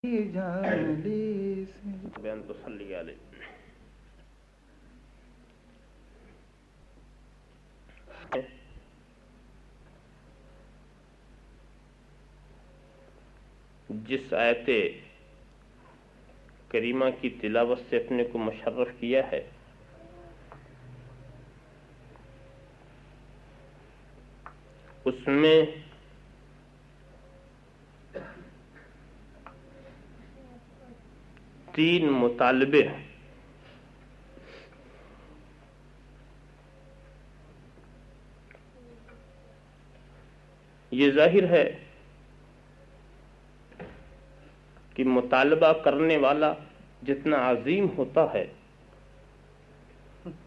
بیان تو صلی علیہ جس آیت کریمہ کی تلاوت سے اپنے کو مشرف کیا ہے اس میں تین مطالبے ہیں۔ یہ ظاہر ہے کہ مطالبہ کرنے والا جتنا عظیم ہوتا ہے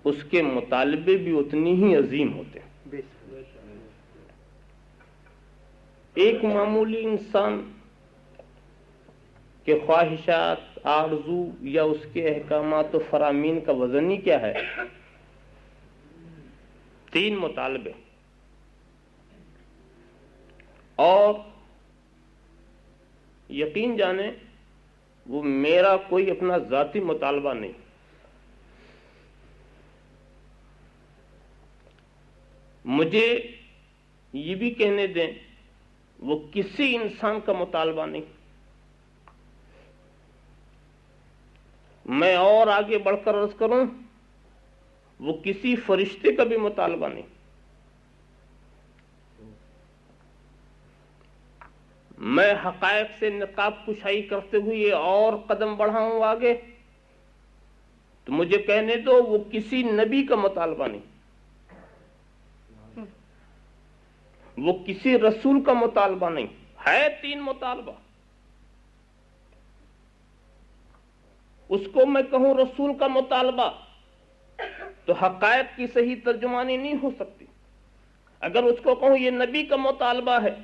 اس کے مطالبے بھی اتنی ہی عظیم ہوتے ہیں۔ ایک معمولی انسان کے خواہشات، آرزو یا اس کے احکامات و فرامین کا وزن ہی کیا ہے؟ تین مطالبے، اور یقین جانیں وہ میرا کوئی اپنا ذاتی مطالبہ نہیں، مجھے یہ بھی کہنے دیں وہ کسی انسان کا مطالبہ نہیں، میں اور آگے بڑھ کر عرض کروں وہ کسی فرشتے کا بھی مطالبہ نہیں، میں حقائق سے نقاب کشائی کرتے ہوئے اور قدم بڑھاؤں آگے تو مجھے کہنے دو وہ کسی نبی کا مطالبہ نہیں، وہ کسی رسول کا مطالبہ نہیں ہے۔ تین مطالبہ، اس کو میں کہوں رسول کا مطالبہ تو حقائق کی صحیح ترجمانی نہیں ہو سکتی، اگر اس کو کہوں یہ نبی کا مطالبہ ہے،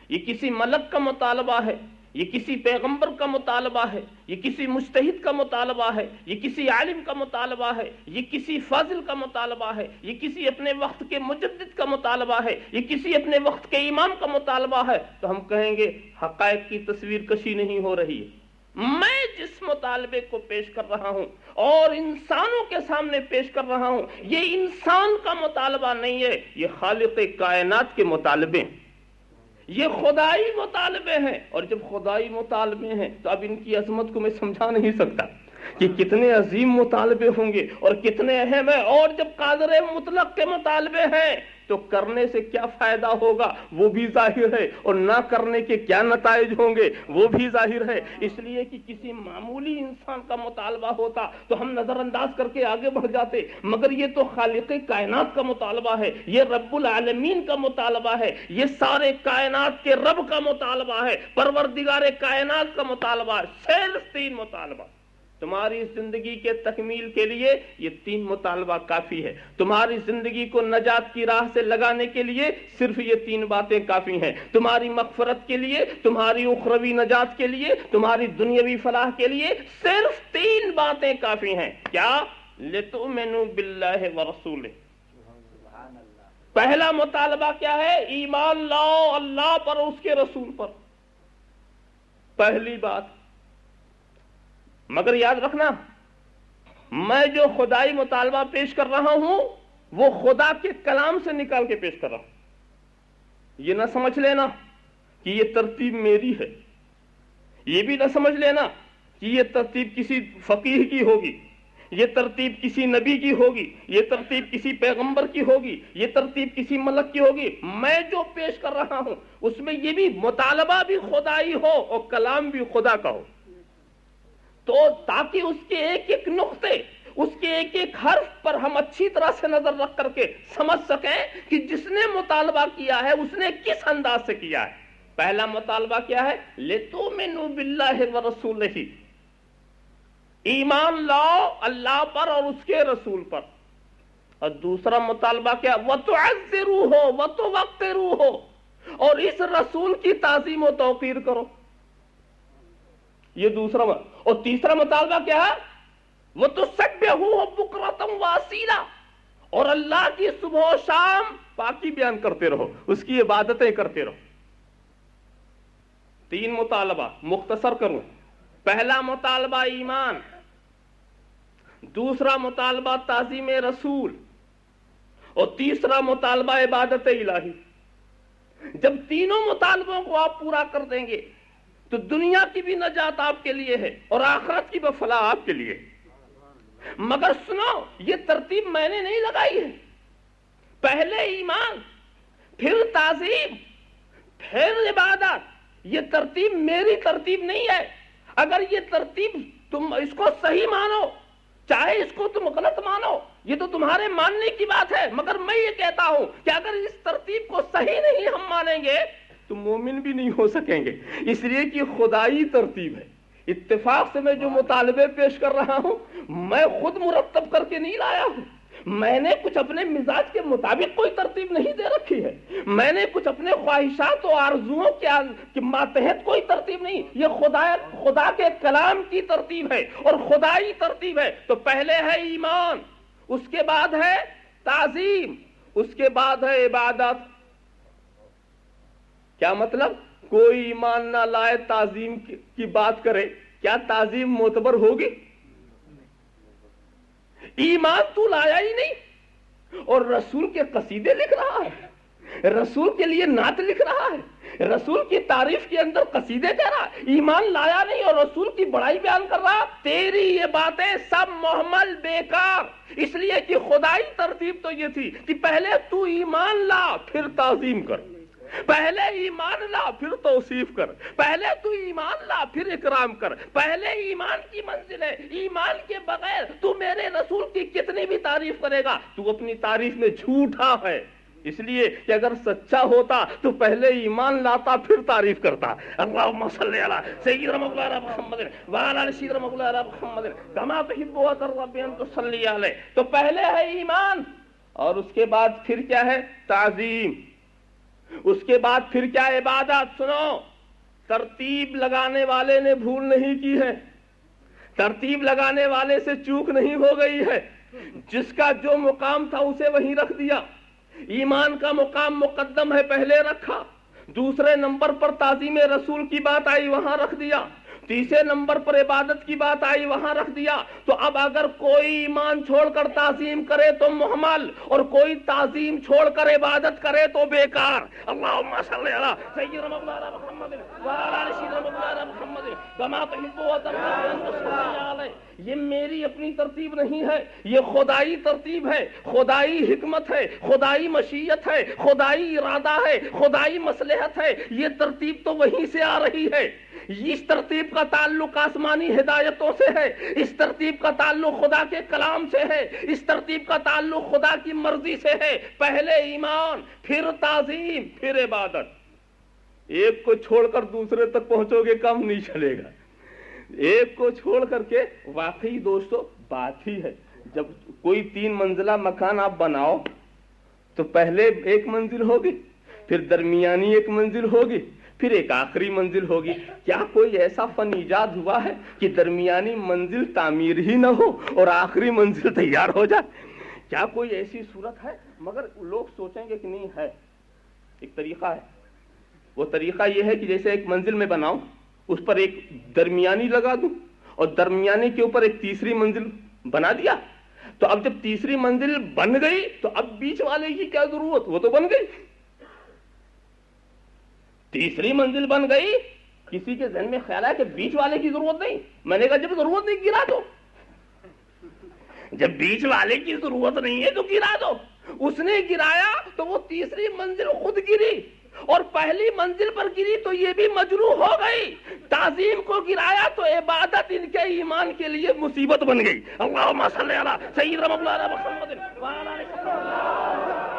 یہ کسی ملک کا مطالبہ ہے، یہ کسی پیغمبر کا مطالبہ ہے، یہ کسی مجتہد کا مطالبہ ہے، یہ کسی عالم کا مطالبہ ہے، یہ کسی فاضل کا مطالبہ ہے، یہ کسی اپنے وقت کے مجدد کا مطالبہ ہے، یہ کسی اپنے وقت کے امام کا مطالبہ ہے، تو ہم کہیں گے حقائق کی تصویر کشی نہیں ہو رہی ہے۔ میں جس مطالبے کو پیش کر رہا ہوں اور انسانوں کے سامنے پیش کر رہا ہوں یہ انسان کا مطالبہ نہیں ہے، یہ خالق کائنات کے مطالبے ہیں، یہ خدائی مطالبے ہیں، اور جب خدائی مطالبے ہیں تو اب ان کی عظمت کو میں سمجھا نہیں سکتا کہ کتنے عظیم مطالبے ہوں گے اور کتنے اہم ہیں، اور جب قادر مطلق کے مطالبے ہیں تو کرنے سے کیا فائدہ ہوگا وہ بھی ظاہر ہے، اور نہ کرنے کے کیا نتائج ہوں گے وہ بھی ظاہر ہے۔ اس لیے کہ کسی معمولی انسان کا مطالبہ ہوتا تو ہم نظر انداز کر کے آگے بڑھ جاتے، مگر یہ تو خالق کائنات کا مطالبہ ہے، یہ رب العالمین کا مطالبہ ہے، یہ سارے کائنات کے رب کا مطالبہ ہے، پروردگار کائنات کا مطالبہ ہے۔ صرف تین مطالبہ، تمہاری زندگی کے تکمیل کے لیے یہ تین مطالبہ کافی ہے، تمہاری زندگی کو نجات کی راہ سے لگانے کے لیے صرف یہ تین باتیں کافی ہیں، تمہاری مغفرت کے لیے، تمہاری اخروی نجات کے لیے، تمہاری دنیاوی فلاح کے لیے صرف تین باتیں کافی ہیں۔ کیا؟ لِتُؤْمِنُوا بِاللَّهِ وَرَسُولِهِ، پہلا مطالبہ کیا ہے؟ ایمان لاؤ اللہ پر اور اس کے رسول پر، پہلی بات۔ مگر یاد رکھنا میں جو خدائی مطالبہ پیش کر رہا ہوں وہ خدا کے کلام سے نکال کے پیش کر رہا ہوں، یہ نہ سمجھ لینا کہ یہ ترتیب میری ہے، یہ بھی نہ سمجھ لینا کہ یہ ترتیب کسی فقیہ کی ہوگی، یہ ترتیب کسی نبی کی ہوگی، یہ ترتیب کسی پیغمبر کی ہوگی، یہ ترتیب کسی ملک کی ہوگی۔ میں جو پیش کر رہا ہوں اس میں یہ بھی مطالبہ بھی خدائی ہو اور کلام بھی خدا کا ہو، تو تاکہ اس کے ایک ایک نقطے، اس کے ایک ایک حرف پر ہم اچھی طرح سے نظر رکھ کر کے سمجھ سکیں کہ جس نے مطالبہ کیا ہے اس نے کس انداز سے کیا ہے۔ پہلا مطالبہ کیا ہے؟ لِتُؤْمِنُوا بِاللَّهِ وَرَسُولِهِ، ایمان لاؤ اللہ پر اور اس کے رسول پر۔ اور دوسرا مطالبہ کیا؟ وَتُعَزِّرُوهُ وَتُوَقِّرُوهُ، اور اس رسول کی تعظیم و توقیر کرو، یہ دوسرا اور تیسرا مطالبہ کیا ہے؟ وَتُسَبِّحُوهُ بُكْرَةً وَأَصِيلًا، اور اللہ کی صبح و شام پاکی بیان کرتے رہو، اس کی عبادتیں کرتے رہو۔ تین مطالبہ، مختصر کروں، پہلا مطالبہ ایمان، دوسرا مطالبہ تعظیم رسول، اور تیسرا مطالبہ عبادت الہی۔ جب تینوں مطالبوں کو آپ پورا کر دیں گے تو دنیا کی بھی نجات آپ کے لیے ہے اور آخرت کی بھی فلاح آپ کے لیے۔ مگر سنو، یہ ترتیب میں نے نہیں لگائی ہے، پہلے ایمان پھر تعظیم پھر عبادت، یہ ترتیب میری ترتیب نہیں ہے۔ اگر یہ ترتیب تم اس کو صحیح مانو، چاہے اس کو تم غلط مانو، یہ تو تمہارے ماننے کی بات ہے، مگر میں یہ کہتا ہوں کہ اگر اس ترتیب کو صحیح نہیں ہم مانیں گے تو مومن بھی نہیں ہو سکیں گے، اس لیے کہ خدائی ترتیب ہے۔ اتفاق سے میں جو مطالبے پیش کر رہا ہوں میں خود مرتب کر کے نہیں لایا ہوں، میں نے کچھ اپنے مزاج کے مطابق کوئی ترتیب نہیں دے رکھی ہے، میں نے کچھ اپنے خواہشات و آرزوؤں کے ماتحت کوئی ترتیب نہیں، یہ خدا کے کلام کی ترتیب ہے اور خدائی ترتیب ہے۔ تو پہلے ہے ایمان، اس کے بعد ہے تعظیم، اس کے بعد ہے عبادت۔ کیا مطلب؟ کوئی ایمان نہ لائے تعظیم کی بات کرے، کیا تعظیم معتبر ہوگی؟ ایمان تو لایا ہی نہیں اور رسول کے قصیدے لکھ رہا ہے، رسول کے لیے نعت لکھ رہا ہے، رسول کی تعریف کے اندر قصیدے کہہ رہا ہے، ایمان لایا نہیں اور رسول کی بڑائی بیان کر رہا۔ تیری یہ باتیں سب محمل بیکار، اس لیے کہ خدائی ترتیب تو یہ تھی کہ پہلے تو ایمان لا پھر تعظیم کر، پہلے ایمان لا پھر توصیف کر، پہلے تو ایمان لا پھر اکرام کر، پہلے ایمان کی منزل ہے۔ ایمان کے بغیر تو میرے رسول کی کتنی بھی تعریف کرے گا تو اپنی تعریف میں جھوٹا ہے، اس لیے کہ اگر سچا ہوتا تو پہلے ایمان لاتا پھر تعریف کرتا۔ اللہم صلی علی سیدنا مولانا محمد وعلی آل سیدنا مولانا محمد کما تحب و ترضى ان تصلی علیہ۔ تو پہلے ہے ایمان اور اس کے بعد پھر کیا ہے؟ تعظیم، اس کے بعد پھر کیا؟ عبادت۔ سنو، ترتیب لگانے والے نے بھول نہیں کی ہے، ترتیب لگانے والے سے چوک نہیں ہو گئی ہے، جس کا جو مقام تھا اسے وہیں رکھ دیا۔ ایمان کا مقام مقدم ہے، پہلے رکھا، دوسرے نمبر پر تعظیم رسول کی بات آئی وہاں رکھ دیا، تیسرے نمبر پر عبادت کی بات آئی وہاں رکھ دیا۔ تو اب اگر کوئی ایمان چھوڑ کر تعظیم کرے تو محمل، اور کوئی تعظیم چھوڑ کر عبادت کرے تو بیکار۔ اللہم صلی علی سیدنا مولانا محمد وعلی آل سیدنا مولانا محمد کما تحب و ترضى ان تصلی علیہ۔ یہ میری اپنی ترتیب نہیں ہے، یہ خدائی ترتیب ہے، خدائی حکمت ہے، خدائی مشیت ہے، خدائی ارادہ ہے، خدائی مصلحت ہے۔ یہ ترتیب تو وہیں سے آ رہی ہے، اس ترتیب کا تعلق آسمانی ہدایتوں سے ہے، اس ترتیب کا تعلق خدا کے کلام سے ہے، اس ترتیب کا تعلق خدا کی مرضی سے ہے۔ پہلے ایمان پھر تعظیم پھر عبادت۔ ایک کو چھوڑ کر دوسرے تک پہنچو گے کم نہیں چلے گا، ایک کو چھوڑ کر کے واقعی دوستو بات ہی ہے۔ جب کوئی 3 منزلہ مکان آپ بناؤ تو پہلے ایک منزل ہوگی، پھر درمیانی ایک منزل ہوگی، پھر ایک آخری منزل ہوگی۔ کیا کوئی ایسا فن ایجاد ہوا ہے کہ درمیانی منزل تعمیر ہی نہ ہو اور آخری منزل تیار ہو جائے؟ کیا کوئی ایسی صورت ہے؟ مگر لوگ سوچیں گے کہ نہیں ہے، ایک طریقہ ہے۔ وہ طریقہ یہ ہے کہ جیسے ایک منزل میں بناؤں، اس پر ایک درمیانی لگا دوں اور درمیانی کے اوپر ایک تیسری منزل بنا دیا، تو اب جب تیسری منزل بن گئی تو اب بیچ والے کی کیا ضرورت؟ وہ تو بن گئی، تیسری منزل بن گئی۔ کسی کے ذہن میں خیال ہے کہ بیچ والے کی ضرورت نہیں؟ میں نے کہا جب ضرورت نہیں گرا دو، جب بیچ والے کی ضرورت نہیں ہے تو گرا دو۔ اس نے گرایا تو وہ تیسری منزل خود گری، اور پہلی منزل پر گری تو یہ بھی مجروح ہو گئی۔ تعظیم کو گرایا تو عبادت ان کے ایمان کے لیے مصیبت بن گئی۔ اللہم صلی علی سیدنا مولانا محمد وعلی آل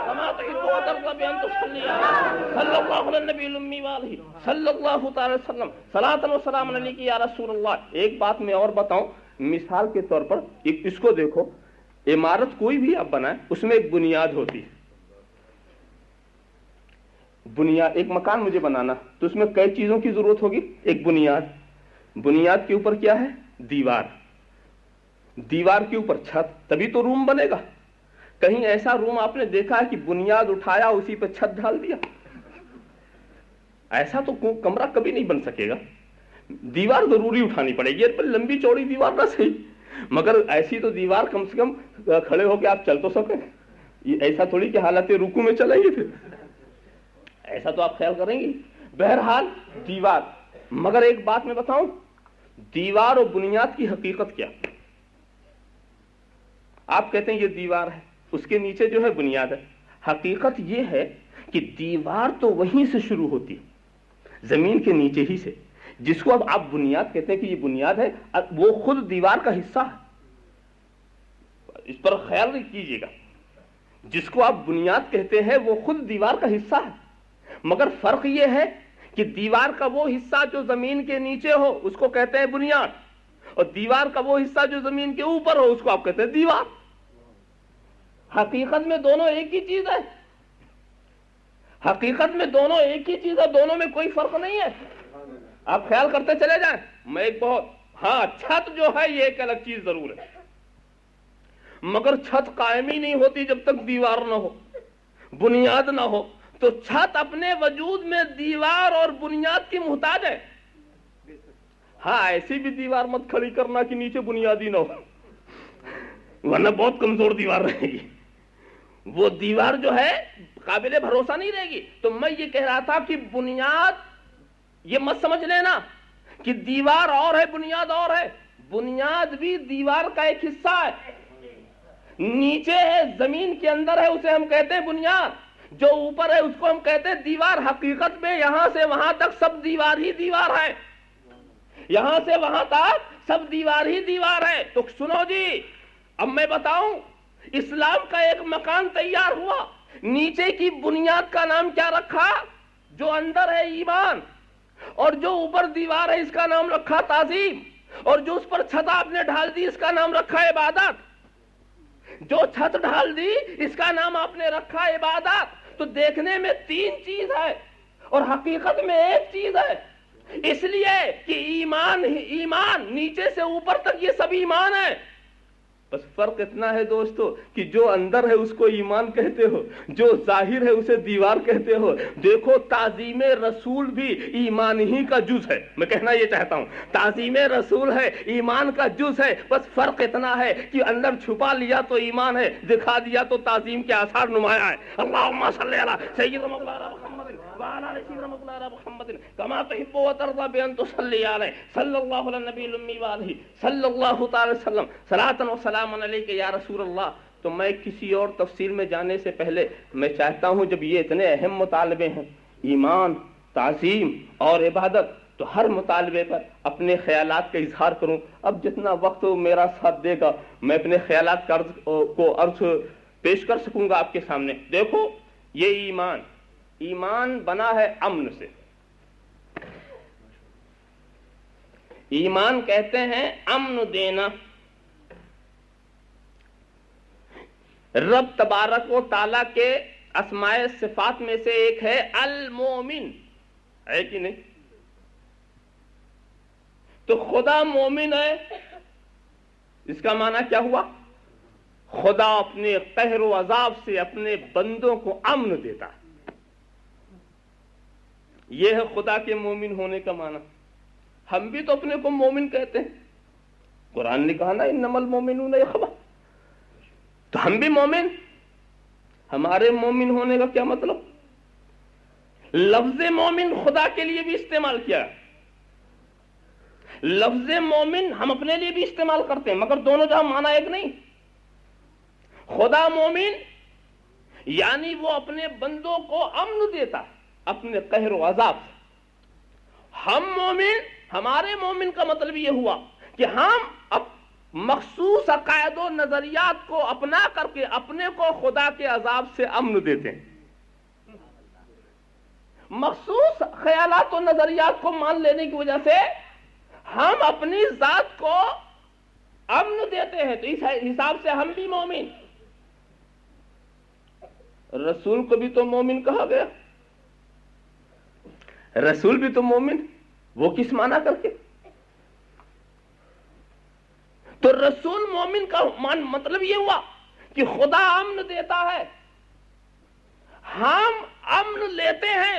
کما تحب و ترضى ان تصلی علیہ صلی اللہ علی النبی الامی وآلہ صلی اللہ تعالی وسلم صلاۃ و سلام علیک یا رسول اللہ۔ ایک بات میں اور بتاؤں، مثال کے طور پر اس کو دیکھو، عمارت کوئی بھی آپ بنائیں اس میں ایک بنیاد ہوتی ہے۔ بنیاد، ایک مکان مجھے بنانا تو اس میں کئی چیزوں کی ضرورت ہوگی۔ ایک بنیاد، بنیاد کے اوپر کیا ہے؟ دیوار، دیوار کے اوپر چھت، تبھی تو روم بنے گا۔ کہیں ایسا روم آپ نے دیکھا ہے کہ بنیاد اٹھایا اسی پہ چھت ڈال دیا؟ ایسا تو کمرہ کبھی نہیں بن سکے گا۔ دیوار ضروری اٹھانی پڑے گی، پر لمبی چوڑی دیوار نہ صحیح، مگر ایسی تو دیوار کم سے کم کھڑے ہو کے آپ چل تو سکیں، ایسا تھوڑی کہ حالت رکوع میں چلیں گے، پھر ایسا تو آپ خیال کریں گے۔ بہرحال دیوار، مگر ایک بات میں بتاؤں، دیوار اور بنیاد کی حقیقت کیا؟ آپ کہتے ہیں یہ دیوار ہے، اس کے نیچے جو ہے بنیاد ہے، حقیقت یہ ہے کہ دیوار تو وہیں سے شروع ہوتی ہے، زمین کے نیچے ہی سے، جس کو اب آپ بنیاد کہتے ہیں کہ یہ بنیاد ہے، وہ خود دیوار کا حصہ ہے، اس پر خیال کیجیے گا، جس کو آپ بنیاد کہتے ہیں وہ خود دیوار کا حصہ ہے، مگر فرق یہ ہے کہ دیوار کا وہ حصہ جو زمین کے نیچے ہو اس کو کہتے ہیں بنیاد، اور دیوار کا وہ حصہ جو زمین کے اوپر ہو اس کو آپ کہتے ہیں دیوار۔ حقیقت میں دونوں ایک ہی چیز ہے، حقیقت میں دونوں ایک ہی چیز ہے، دونوں میں کوئی فرق نہیں ہے، آپ خیال کرتے چلے جائیں۔ میں ایک بہت، ہاں چھت جو ہے یہ ایک الگ چیز ضرور ہے، مگر چھت قائم ہی نہیں ہوتی جب تک دیوار نہ ہو، بنیاد نہ ہو، تو چھت اپنے وجود میں دیوار اور بنیاد کی محتاج ہے۔ ہاں ایسی بھی دیوار مت کھڑی کرنا کہ نیچے بنیادی نہ ہو، ورنہ بہت کمزور دیوار رہے گی، وہ دیوار جو ہے قابل بھروسہ نہیں رہے گی۔ تو میں یہ کہہ رہا تھا کہ بنیاد، یہ مت سمجھ لینا کہ دیوار اور ہے بنیاد اور ہے، بنیاد بھی دیوار کا ایک حصہ ہے، نیچے ہے زمین کے اندر ہے اسے ہم کہتے ہیں بنیاد، جو اوپر ہے اس کو ہم کہتے ہیں دیوار۔ حقیقت میں یہاں سے وہاں تک سب دیوار ہی دیوار ہے، یہاں سے وہاں تک سب دیوار ہی دیوار ہے۔ تو سنو جی، اب میں بتاؤں، اسلام کا ایک مکان تیار ہوا، نیچے کی بنیاد کا نام کیا رکھا؟ جو اندر ہے ایمان، اور جو اوپر دیوار ہے اس کا نام رکھا تعظیم، اور جو اس پر چھت آپ نے ڈھال دی اس کا نام رکھا عبادت، جو چھت ڈھال دی اس کا نام آپ نے رکھا عبادت۔ تو دیکھنے میں تین چیز ہے اور حقیقت میں ایک چیز ہے، اس لیے کہ ایمان نیچے سے اوپر تک یہ سب ایمان ہے، بس فرق اتنا ہے دوستو کہ جو اندر ہے اس کو ایمان کہتے ہو، جو ظاہر ہے اسے دیوار کہتے ہو۔ دیکھو تعظیم رسول بھی ایمان ہی کا جز ہے، میں کہنا یہ چاہتا ہوں تعظیم رسول ہے، ایمان کا جز ہے، بس فرق اتنا ہے کہ اندر چھپا لیا تو ایمان ہے، دکھا دیا تو تعظیم کے آثار نمایاں ہے۔ اللہم صلی علی سیدنا مولانا محمد وعلی آل سیدنا مولانا محمد کما تحب و ترضى بان تصلی علیہ صلی اللہ علی النبی الامی وآلہ صلی اللہ تعالی وسلم صلاۃ و سلام علیک یا رسول اللہ۔ تو میں کسی اور تفسیر میں جانے سے پہلے میں چاہتا ہوں، جب یہ اتنے اہم مطالبے ہیں، ایمان، تعظیم اور عبادت، تو ہر مطالبے پر اپنے خیالات کا اظہار کروں۔ اب جتنا وقت میرا ساتھ دے گا میں اپنے خیالات کو عرض پیش کر سکوں گا آپ کے سامنے۔ دیکھو یہ ایمان بنا ہے امن سے، ایمان کہتے ہیں امن دینا۔ رب تبارک و تعالیٰ کے اسماء صفات میں سے ایک ہے المومن، ہے کہ نہیں؟ تو خدا مومن ہے، اس کا معنی کیا ہوا؟ خدا اپنے قہر و عذاب سے اپنے بندوں کو امن دیتا ہے، یہ ہے خدا کے مومن ہونے کا معنی۔ ہم بھی تو اپنے کو مومن کہتے ہیں، قرآن نے کہا نا انما المومنون اخوہ، تو ہم بھی مومن۔ ہمارے مومن ہونے کا کیا مطلب؟ لفظ مومن خدا کے لیے بھی استعمال کیا، لفظ مومن ہم اپنے لیے بھی استعمال کرتے ہیں، مگر دونوں جہاں معنی ایک نہیں۔ خدا مومن یعنی وہ اپنے بندوں کو امن دیتا ہے اپنے قہر و عذاب سے۔ ہم مومن، ہمارے مومن کا مطلب یہ ہوا کہ ہم مخصوص عقائد و نظریات کو اپنا کر کے اپنے کو خدا کے عذاب سے امن دیتے ہیں۔ مخصوص خیالات و نظریات کو مان لینے کی وجہ سے ہم اپنی ذات کو امن دیتے ہیں، تو اس حساب سے ہم بھی مومن۔ رسول کو بھی تو مومن کہا گیا، رسول بھی تو مومن، وہ کس معنی کر کے؟ تو رسول مومن کا مطلب یہ ہوا کہ خدا امن دیتا ہے، ہم امن لیتے ہیں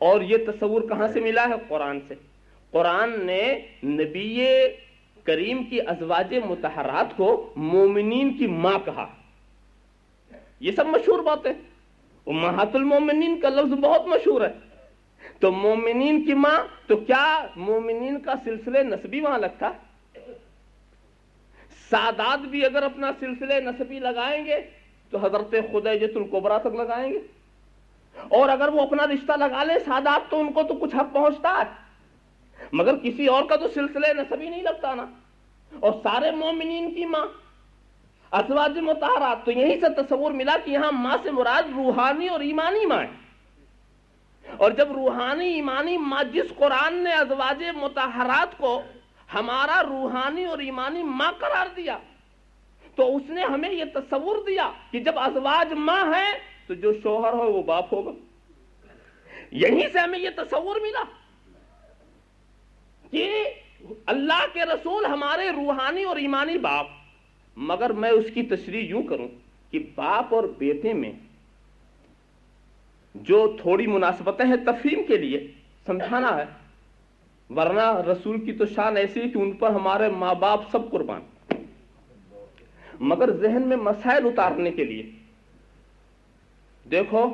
اور یہ تصور کہاں سے ملا ہے؟ قرآن سے۔ قرآن نے نبی کریم کی ازواج مطہرات کو مومنین کی ماں کہا۔ یہ سب مشہور باتیں، امہات المومنین کا لفظ بہت مشہور ہے۔ تو مومنین کی ماں، تو کیا مومنین کا سلسلہ نسبی وہاں لگتا؟ سادات بھی اگر اپنا سلسلہ نسبی لگائیں گے تو حضرت خدیجۃ الکبریٰ تک لگائیں گے، اور اگر وہ اپنا رشتہ لگا لیں سادات تو ان کو تو کچھ حق پہنچتا ہے، مگر کسی اور کا تو سلسلہ نسبی نہیں لگتا نا۔ اور سارے مومنین کی ماں ازواج مطہرات، تو یہیں سے تصور ملا کہ یہاں ماں سے مراد روحانی اور ایمانی ماں ہے۔ اور جب روحانی ایمانی ماں، جس قرآن نے ازواج مطہرات کو ہمارا روحانی اور ایمانی ماں قرار دیا، تو اس نے ہمیں یہ تصور دیا کہ جب ازواج ماں ہے تو جو شوہر ہو وہ باپ ہوگا۔ یہیں سے ہمیں یہ تصور ملا کہ اللہ کے رسول ہمارے روحانی اور ایمانی باپ۔ مگر میں اس کی تشریح یوں کروں کہ باپ اور بیٹے میں جو تھوڑی مناسبتیں ہیں تفہیم کے لیے سمجھانا ہے، ورنہ رسول کی تو شان ایسی ہے کہ ان پر ہمارے ماں باپ سب قربان۔ مگر ذہن میں مسائل اتارنے کے لیے دیکھو،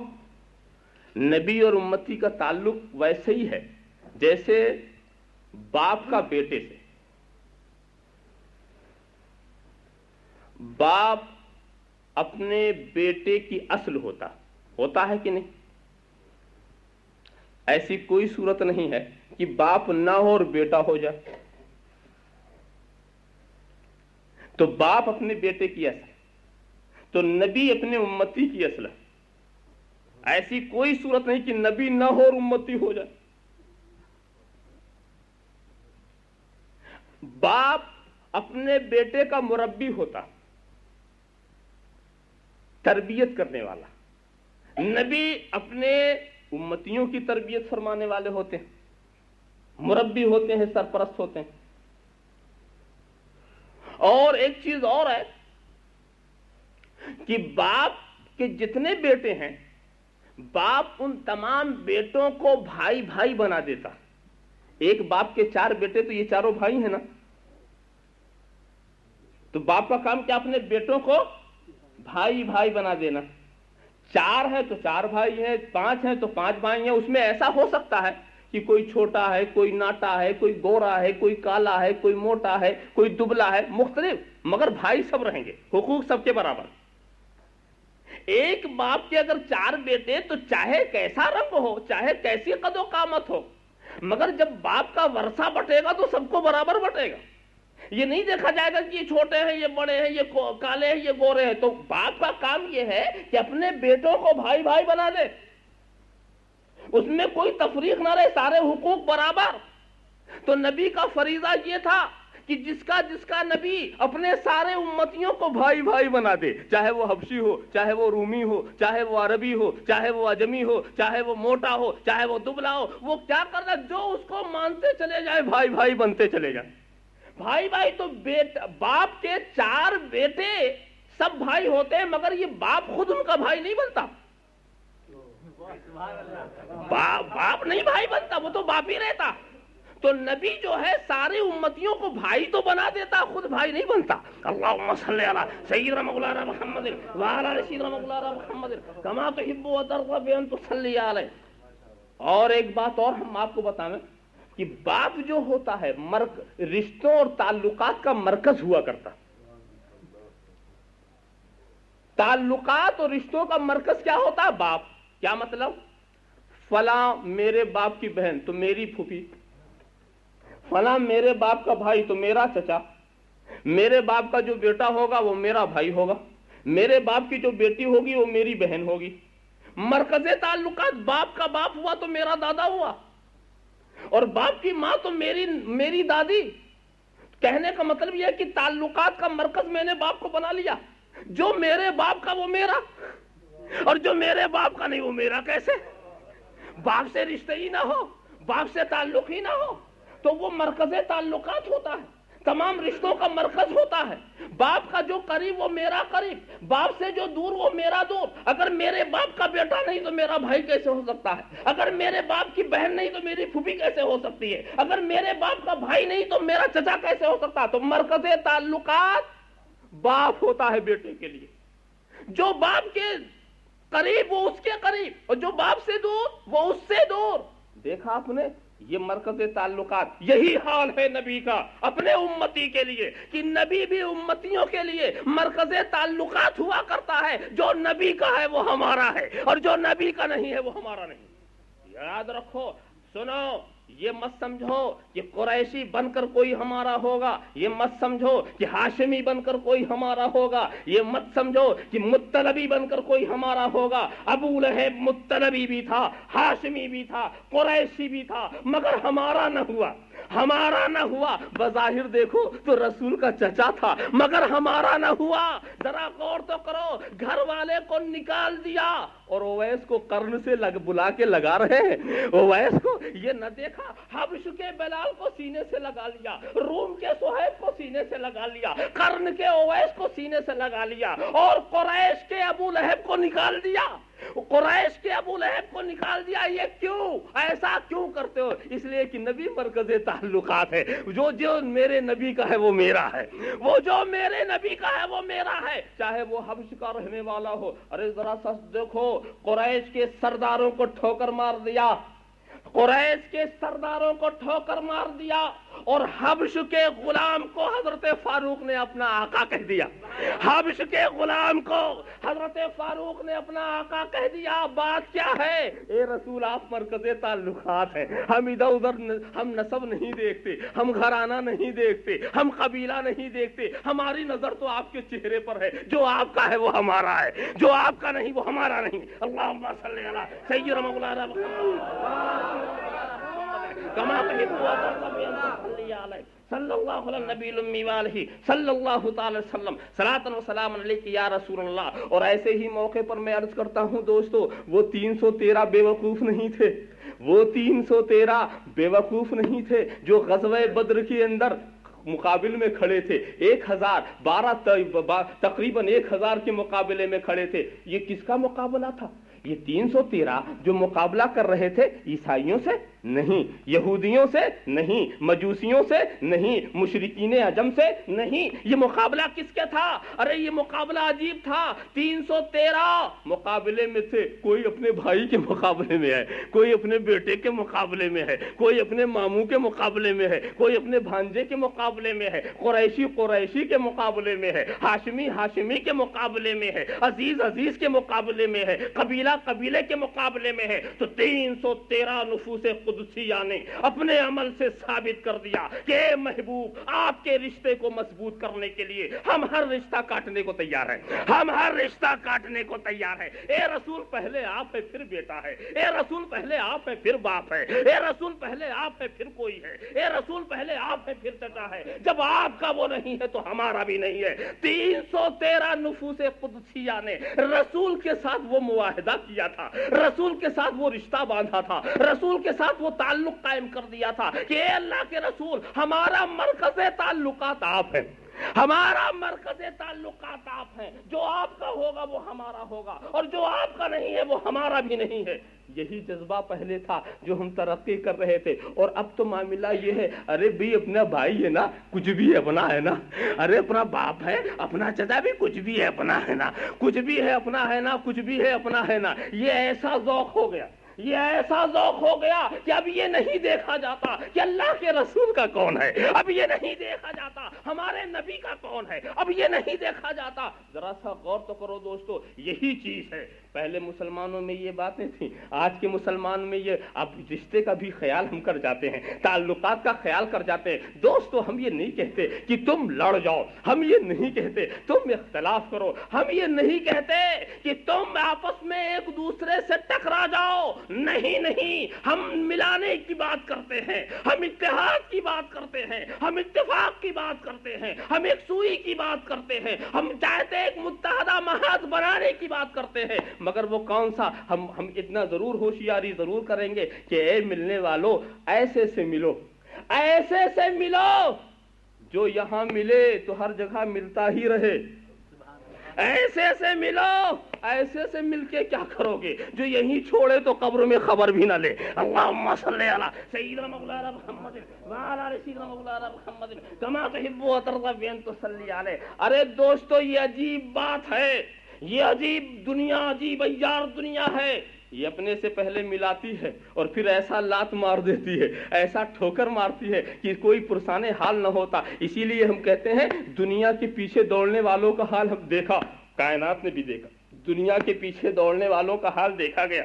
نبی اور امتی کا تعلق ویسے ہی ہے جیسے باپ کا بیٹے سے۔ باپ اپنے بیٹے کی اصل ہوتا ہے کہ نہیں؟ ایسی کوئی صورت نہیں ہے کہ باپ نہ ہو اور بیٹا ہو جائے۔ تو باپ اپنے بیٹے کی اصل، تو نبی اپنے امتی کی اصل ہے۔ ایسی کوئی صورت نہیں کہ نبی نہ ہو اور امتی ہو جائے۔ باپ اپنے بیٹے کا مربی ہوتا، تربیت کرنے والا۔ نبی اپنے امتیوں کی تربیت فرمانے والے ہوتے ہیں، مربی ہوتے ہیں، سرپرست ہوتے ہیں۔ اور ایک چیز اور ہے کہ باپ کے جتنے بیٹے ہیں، باپ ان تمام بیٹوں کو بھائی بھائی بنا دیتا۔ ایک باپ کے 4 بیٹے تو یہ چاروں بھائی ہیں نا، تو باپ کا کام کیا؟ اپنے بیٹوں کو بھائی بھائی بنا دینا۔ 4 ہیں تو 4 بھائی ہیں، 5 ہیں تو 5 بھائی ہیں۔ اس میں ایسا ہو سکتا ہے کہ کوئی چھوٹا ہے، کوئی ناٹا ہے، کوئی گورا ہے، کوئی کالا ہے، کوئی موٹا ہے، کوئی دبلا ہے، مختلف، مگر بھائی سب رہیں گے، حقوق سب کے برابر۔ ایک باپ کے اگر 4 بیٹے، تو چاہے کیسا رنگ ہو، چاہے کیسی قد و قامت ہو، مگر جب باپ کا ورثہ بٹے گا تو سب کو برابر بٹے گا۔ یہ نہیں دیکھا جائے گا کہ یہ چھوٹے ہیں، یہ بڑے ہیں، یہ کالے ہیں، یہ گورے ہیں۔ تو باپ کا کام یہ ہے کہ اپنے بیٹوں کو بھائی بھائی بنا دے، اس میں کوئی تفریق نہ رہے، سارے حقوق برابر۔ تو نبی کا فریضہ یہ تھا کہ جس کا نبی اپنے سارے امتیوں کو بھائی بھائی بنا دے، چاہے وہ حبشی ہو، چاہے وہ رومی ہو، چاہے وہ عربی ہو، چاہے وہ عجمی ہو، چاہے وہ موٹا ہو، چاہے وہ دبلا ہو، وہ کیا کرنا، جو اس کو مانتے چلے جائے، بھائی بھائی بنتے چلے جائیں۔ بھائی بھائی تو باپ کے 4 بیٹے سب بھائی ہوتے ہیں، مگر یہ باپ خود ان کا بھائی نہیں بنتا۔ باپ نہیں بھائی بنتا، وہ تو باپ ہی رہتا۔ تو نبی جو ہے سارے امتیوں کو بھائی تو بنا دیتا، خود بھائی نہیں بنتا۔ اللہم صلی علی سیدنا مولانا محمد وعلی آل سیدنا مولانا محمد کما تحب وترضى بأن تصلی علیہ۔ اور ایک بات اور ہم آپ کو بتائیں کہ باپ جو ہوتا ہے رشتوں اور تعلقات کا مرکز ہوا کرتا۔ تعلقات اور رشتوں کا مرکز کیا ہوتا ہے؟ باپ۔ کیا مطلب؟ فلاں میرے باپ کی بہن تو میری پھوپھی، فلاں میرے باپ کا بھائی تو میرا چچا، میرے باپ کا جو بیٹا ہوگا وہ میرا بھائی ہوگا، میرے باپ کی جو بیٹی ہوگی وہ میری بہن ہوگی۔ مرکز تعلقات، باپ کا باپ ہوا تو میرا دادا ہوا، اور باپ کی ماں تو میری دادی۔ کہنے کا مطلب یہ ہے کہ تعلقات کا مرکز میں نے باپ کو بنا لیا۔ جو میرے باپ کا وہ میرا، اور جو میرے باپ کا نہیں وہ میرا۔ کیسے؟ باپ سے رشتے ہی نہ ہو، باپ سے تعلق ہی نہ ہو، تو وہ مرکز تعلقات ہوتا ہے، تمام رشتوں کا مرکز ہوتا ہے۔ باپ کا جو قریب وہ میرا قریب, باپ سے جو دور وہ میرا دور. اگر میرے باپ کا بیٹا نہیں تو میرا بھائی کیسے ہو سکتا ہے؟ اگر میرے باپ کی بہن نہیں تو میری پھوپھی کیسے ہو سکتی ہے؟ اگر میرے باپ کا بھائی نہیں تو میرا چچا کیسے ہو سکتا ہے؟ تو مرکز تعلقات باپ ہوتا ہے بیٹے کے لیے. جو باپ کے قریب وہ اس کے قریب, اور جو باپ سے دور وہ اس سے دور. دیکھا آپ نے, یہ مرکز تعلقات. یہی حال ہے نبی کا اپنے امتی کے لیے, کہ نبی بھی امتیوں کے لیے مرکز تعلقات ہوا کرتا ہے. جو نبی کا ہے وہ ہمارا ہے, اور جو نبی کا نہیں ہے وہ ہمارا نہیں. یاد رکھو, سنو, یہ مت سمجھو کہ قریشی بن کر کوئی ہمارا ہوگا, یہ مت سمجھو کہ ہاشمی بن کر کوئی ہمارا ہوگا, یہ مت سمجھو کہ مطلبی بن کر کوئی ہمارا ہوگا. ابو لہب مطلبی بھی تھا, ہاشمی بھی تھا, قریشی بھی تھا, مگر ہمارا نہ ہوا. ہمارا نہ ہوا. بظاہر دیکھو تو رسول کا چچا تھا, مگر ہمارا نہ ہوا. ذرا غور تو کرو, گھر والے کو نکال دیا اور اویس کو قرن سے بلا کے لگا رہے ہیں. اویس کو یہ نہ دیکھا, حبش کے بلال کو سینے سے لگا لیا, روم کے صہیب کو سینے سے لگا لیا, قرن کے اویس کو سینے سے لگا لیا, اور قریش کے ابو لہب کو نکال دیا. قریش کے ابو لہب کو نکال دیا. یہ کیوں, ایسا کیوں کرتے ہو؟ اس لیے کہ نبی مرکز تعلقات ہے. جو میرے نبی کا ہے وہ میرا ہے, وہ جو میرے نبی کا ہے وہ میرا ہے, چاہے وہ حبش کا رہنے والا ہو. ارے ذرا سا دیکھو, قریش کے سرداروں کو ٹھوکر مار دیا, قریش کے سرداروں کو ٹھوکر مار دیا, اور حبش کے غلام کو حضرت فاروق نے اپنا آقا کہہ دیا. حبش کے غلام کو حضرت فاروق نے اپنا آقا کہہ دیا. بات کیا ہے؟ اے رسول, آپ مرکز تعلقات ہیں. ہم ادھر ادھر ہم نسب نہیں دیکھتے, ہم گھرانہ نہیں دیکھتے, ہم قبیلہ نہیں دیکھتے. ہماری نظر تو آپ کے چہرے پر ہے. جو آپ کا ہے وہ ہمارا ہے, جو آپ کا نہیں وہ ہمارا نہیں. اللہم صلی علی سیدنا مولانا کما صلی اللہ علیہ نبی الامی والہ صلی اللہ تعالی وسلم صلاۃ و سلام علیک یا رسول اللہ. اور ایسے ہی موقع پر میں عرض کرتا ہوں دوستو, وہ 313 بے وقوف نہیں تھے, وہ 313 بے وقوف نہیں تھے جو غزوہ بدر کے اندر مقابل میں کھڑے تھے. 1012 تقریباً 1000 کے مقابلے میں کھڑے تھے. یہ کس کا مقابلہ تھا؟ یہ 313 جو مقابلہ کر رہے تھے عیسائیوں سے نہیں, یہودیوں سے نہیں, مجوسیوں سے نہیں, مشرکین عجم سے نہیں. یہ مقابلہ کس کا تھا؟ ارے یہ مقابلہ عجیب تھا. 313 مقابلے میں تھے. کوئی اپنے بھائی کے مقابلے میں ہے, کوئی اپنے بیٹے کے مقابلے میں ہے, کوئی اپنے ماموں کے مقابلے میں ہے, کوئی اپنے بھانجے کے مقابلے میں ہے, قریشی کے مقابلے میں ہے, ہاشمی کے مقابلے میں ہے, عزیز کے مقابلے میں ہے, قبیلے کے مقابلے میں ہے. تو 313 نفوس قدسیہ نے اپنے عمل سے ثابت کر دیا کہ اے محبوب, آپ کے رشتے کو مضبوط کرنے کے لیے ہم ہر رشتہ کاٹنے کو تیار ہیں, ہم ہر رشتہ کاٹنے کو تیار ہیں. اے رسول, پہلے آپ ہے پھر بیٹا ہے, اے رسول پہلے آپ ہے پھر باپ ہے, اے رسول پہلے آپ ہے پھر کوئی ہے, اے رسول پہلے آپ ہے پھر چچا ہے. جب آپ کا وہ نہیں ہے تو ہمارا بھی نہیں ہے. 313 نفوس قدسیہ نے رسول کے ساتھ وہ معاہدہ کیا تھا, رسول کے ساتھ وہ رشتہ باندھا تھا, رسول کے ساتھ وہ تعلق قائم کر دیا تھا کہ اے اللہ کے رسول, ہمارا مرکز تعلقات آپ ہیں, ہمارا مرکز تعلقات آپ ہیں. جو آپ کا ہوگا وہ ہمارا ہوگا, اور جو آپ کا نہیں ہے وہ ہمارا بھی نہیں ہے. یہی جذبہ پہلے تھا جو ہم ترقی کر رہے تھے. اور اب تو معاملہ یہ ہے, ارے بھی اپنا بھائی ہے نا, کچھ بھی اپنا ہے نا, ارے اپنا باپ ہے, اپنا چچا بھی کچھ بھی ہے اپنا ہے نا, کچھ بھی ہے اپنا ہے نا, کچھ بھی ہے اپنا ہے نا. یہ ایسا ذوق ہو گیا, یہ ایسا ذوق ہو گیا کہ اب یہ نہیں دیکھا جاتا کہ اللہ کے رسول کا کون ہے, اب یہ نہیں دیکھا جاتا ہمارے نبی کا کون ہے, اب یہ نہیں دیکھا جاتا. ذرا سا غور تو کرو دوستو, یہی چیز ہے. پہلے مسلمانوں میں یہ باتیں تھیں, آج کے مسلمان میں یہ, اب رشتے کا بھی خیال ہم کر جاتے ہیں, تعلقات کا خیال کر جاتے ہیں. دوستو, ہم یہ نہیں کہتے کہ تم لڑ جاؤ, ہم یہ نہیں کہتے تم اختلاف کرو, ہم یہ نہیں کہتے کہ تم آپس میں ایک دوسرے سے ٹکرا جاؤ. نہیں, ہم ملانے کی بات کرتے ہیں, ہم اتحاد کی بات کرتے ہیں, ہم اتفاق کی بات کرتے ہیں, ہم ایک سوئی کی بات کرتے ہیں, ہم چاہتے ایک متحدہ محاذ بنانے کی بات کرتے ہیں. مگر وہ کون سا؟ ہم اتنا ضرور ہوشیاری ضرور کریں گے کہ اے ملنے والوں, ایسے سے ملو, ایسے سے ملو جو یہاں ملے تو ہر جگہ ملتا ہی رہے. ایسے سے ملو, ایسے سے مل کے کیا کرو گے؟ جو یہیں چھوڑے تو قبر میں خبر بھی نہ لے. اللہم صلی علی سیدنا مولانا محمد وعلی آل سیدنا مولانا محمد کما تحب و ترضى بأن تصلی علیہ. ارے دوستو, یہ عجیب بات ہے, یہ عجیب دنیا, عجیب ایار دنیا ہے. یہ اپنے سے پہلے ملاتی ہے اور پھر ایسا لات مار دیتی ہے, ایسا ٹھوکر مارتی ہے کہ کوئی پرسان حال نہ ہوتا. اسی لیے ہم کہتے ہیں دنیا کے پیچھے دوڑنے والوں کا حال ہم دیکھا, کائنات نے بھی دیکھا. دنیا کے پیچھے دوڑنے والوں کا حال دیکھا گیا.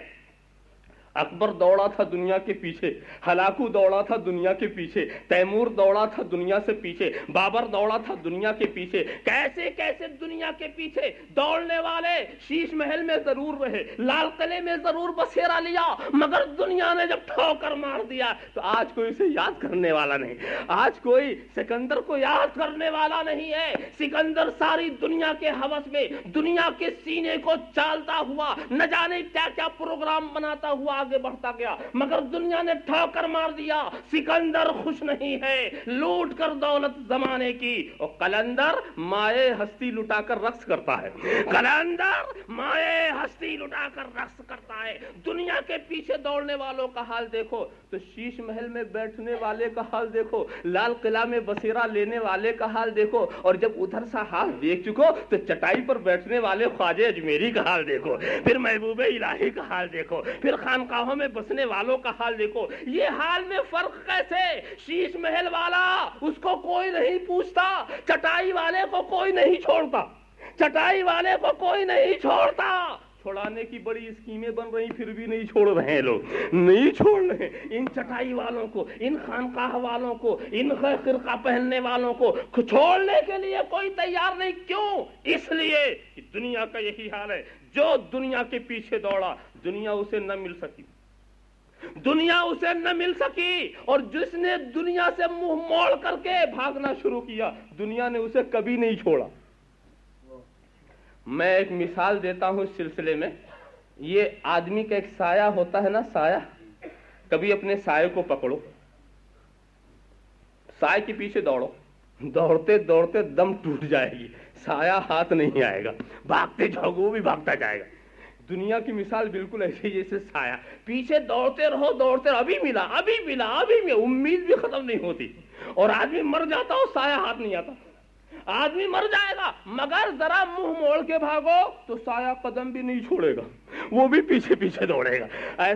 اکبر دوڑا تھا دنیا کے پیچھے, ہلاکو دوڑا تھا دنیا کے پیچھے, تیمور دوڑا تھا دنیا سے پیچھے, بابر دوڑا تھا دنیا کے پیچھے. کیسے کیسے دنیا کے پیچھے دوڑنے والے شیش محل میں ضرور رہے, لال قلعے میں ضرور بسیرا لیا, مگر دنیا نے جب ٹھوکر مار دیا تو آج کوئی اسے یاد کرنے والا نہیں. آج کوئی سکندر کو یاد کرنے والا نہیں ہے. سکندر ساری دنیا کے ہوس میں دنیا کے سینے کو چالتا ہوا نہ جانے کیا کیا پروگرام بناتا ہوا آگے بڑھتا گیا, مگر دنیا نے ٹھوکر مار دیا. سکندر خوش نہیں ہے لوٹ کر دولت زمانے کی, اور قلندر مائے ہستی لٹا کر رقص کرتا ہے. قلندر مائے ہستی لٹا کر رقص کرتا ہے. دنیا کے پیچھے دوڑنے والوں کا حال دیکھو تو شیش محل میں بیٹھنے والے کا حال دیکھو, لال قلعہ میں بسیرا لینے والے کا حال دیکھو, اور جب ادھر سا حال دیکھ چکو تو چٹائی پر بیٹھنے والے خواجہ اجمیری کا حال دیکھو, پھر محبوب الہی کا حال دیکھو, پھر خانقاہوں میں بسنے والوں کا حال دیکھو. یہ حال میں فرق کیسے؟ شیش محل والا اس کو کوئی نہیں پوچھتا, چٹائی والے کو کوئی نہیں چھوڑتا, چٹائی والے کو کوئی نہیں چھوڑتا. چھوڑانے کی بڑی اسکیمیں بن رہی پھر بھی نہیں چھوڑ رہے ہیں لوگ, نہیں چھوڑ رہے. ان چٹائی والوں کو, ان خانقاہ والوں کو, ان خرقہ پہننے والوں کو چھوڑنے کے لیے کوئی تیار نہیں. کیوں؟ اس لیے کہ دنیا کا یہی حال ہے. جو دنیا کے پیچھے دوڑا دنیا اسے نہ مل سکی, دنیا اسے نہ مل سکی, اور جس نے دنیا سے منہ موڑ کر کے بھاگنا شروع کیا دنیا نے اسے کبھی نہیں چھوڑا. میں ایک مثال دیتا ہوں اس سلسلے میں. یہ آدمی کا ایک سایہ ہوتا ہے نا, سایہ. کبھی اپنے سائے کو پکڑو, سائے کے پیچھے دوڑو, دوڑتے دوڑتے دم ٹوٹ جائے گی, سایہ ہاتھ نہیں آئے گا, بھاگتے جاؤ گے وہ بھی بھاگتا جائے گا. دنیا کی مثال بالکل ایسے جیسے سایہ, پیچھے دوڑتے رہو دوڑتے رہو, ابھی ملا ابھی ملا ابھی ملا, امید بھی ختم نہیں ہوتی. اور آدمی مر جاتا ہو سایہ ہاتھ نہیں آتا, آدمی مر جائے گا, مگر ذرا منہ موڑ کے بھاگو تو سایہ قدم بھی نہیں چھوڑے گا, وہ بھی پیچھے پیچھے دوڑے گا.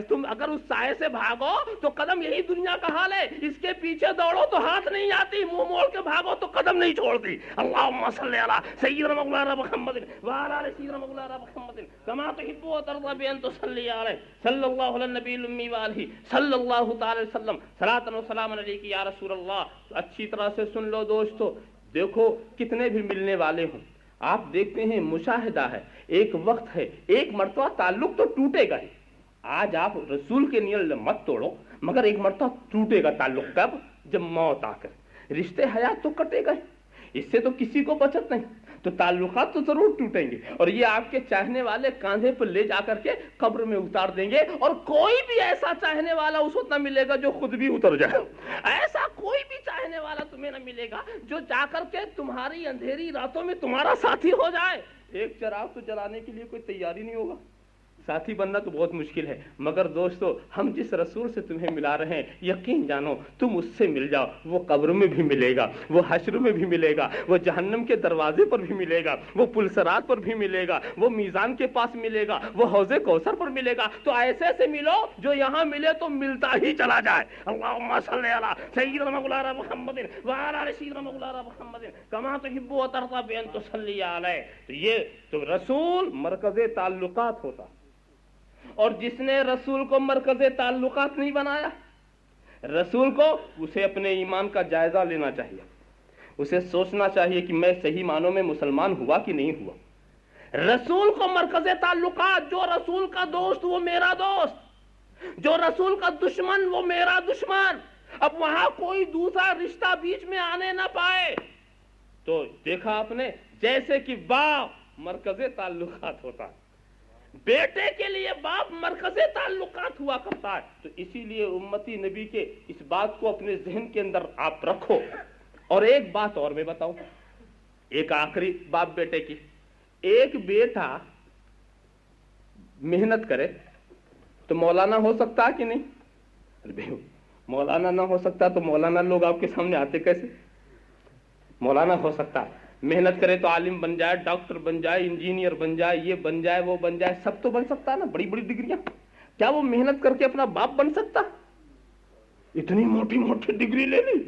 تم اگر اس سائے سے بھاگو تو قدم, یہی دنیا کا حال ہے, اس کے پیچھے دوڑو تو ہاتھ نہیں آتی, منہ موڑ کے بھاگو تو قدم نہیں چھوڑتی. اللہم صلی علی سیدنا مولانا محمد وعلی آل سیدنا مولانا محمد کما تحب و ترضى بأن تصلی علیہ صلی اللہ علی النبی الامی وآلہ صلی اللہ تعالی وسلم صلاۃ و سلام علیک یا رسول اللہ. اچھی طرح سے سن لو دوستو, دیکھو کتنے بھی ملنے والے ہوں, آپ دیکھتے ہیں مشاہدہ ہے, ایک وقت ہے, ایک مرتبہ تعلق تو ٹوٹے گا ہی. آج آپ رسول کے نیل مت توڑو, مگر ایک مرتبہ ٹوٹے گا تعلق. کب؟ جب موت آ کر. رشتے حیات تو کٹے گئے, اس سے تو کسی کو بچت نہیں, تو تعلقات تو ضرور ٹوٹیں گے, اور یہ آپ کے چاہنے والے کاندھے پر لے جا کر کے قبر میں اتار دیں گے, اور کوئی بھی ایسا چاہنے والا اس وقت نہ ملے گا جو خود بھی اتر جائے. ایسا کوئی بھی چاہنے والا تمہیں نہ ملے گا جو جا کر کے تمہاری اندھیری راتوں میں تمہارا ساتھی ہو جائے. ایک چراغ تو جلانے کے لیے کوئی تیاری نہیں ہوگا, ساتھی بننا تو بہت مشکل ہے. مگر دوستو, ہم جس رسول سے تمہیں ملا رہے ہیں, یقین جانو تم اس سے مل جاؤ, وہ قبر میں بھی ملے گا, وہ حشر میں بھی ملے گا, وہ جہنم کے دروازے پر بھی ملے گا, وہ پلسرات پر بھی ملے گا, وہ میزان کے پاس ملے گا, وہ حوض کوثر پر ملے گا. تو ایسے سے ملو جو یہاں ملے تو ملتا ہی چلا جائے. اللہم صلی علی سیدنا مولانا محمد وعلی آل سیدنا مولانا محمد کما تحب و ترضى بأن تصلی علیہ. تو یہ تو رسول مرکز تعلقات ہوتا, اور جس نے رسول کو مرکز تعلقات نہیں بنایا, رسول کو اسے اپنے ایمان کا جائزہ لینا چاہیے, اسے سوچنا چاہیے کہ میں صحیح معنوں میں مسلمان ہوا کہ نہیں ہوا. رسول کو مرکز تعلقات, جو رسول کا دوست وہ میرا دوست, جو رسول کا دشمن وہ میرا دشمن, اب وہاں کوئی دوسرا رشتہ بیچ میں آنے نہ پائے. تو دیکھا آپ نے, جیسے کہ باپ مرکز تعلقات ہوتا ہے, بیٹے کے لیے باپ مرکز تعلقات ہوا کرتا ہے. تو اسی لیے امتی نبی کے اس بات کو اپنے ذہن کے اندر آپ رکھو, اور ایک بات اور میں بتاؤں، ایک آخری باپ بیٹے کی، ایک بیٹا محنت کرے تو مولانا ہو سکتا کہ نہیں؟ مولانا نہ ہو سکتا تو مولانا لوگ آپ کے سامنے آتے کیسے؟ مولانا ہو سکتا، محنت کرے تو عالم بن جائے، ڈاکٹر بن جائے، انجینئر بن جائے، یہ بن جائے، وہ بن جائے، سب تو بن سکتا نا، بڑی بڑی ڈگریاں۔ کیا وہ محنت کر کے اپنا باپ بن سکتا؟ اتنی موٹی موٹی ڈگری لے لی،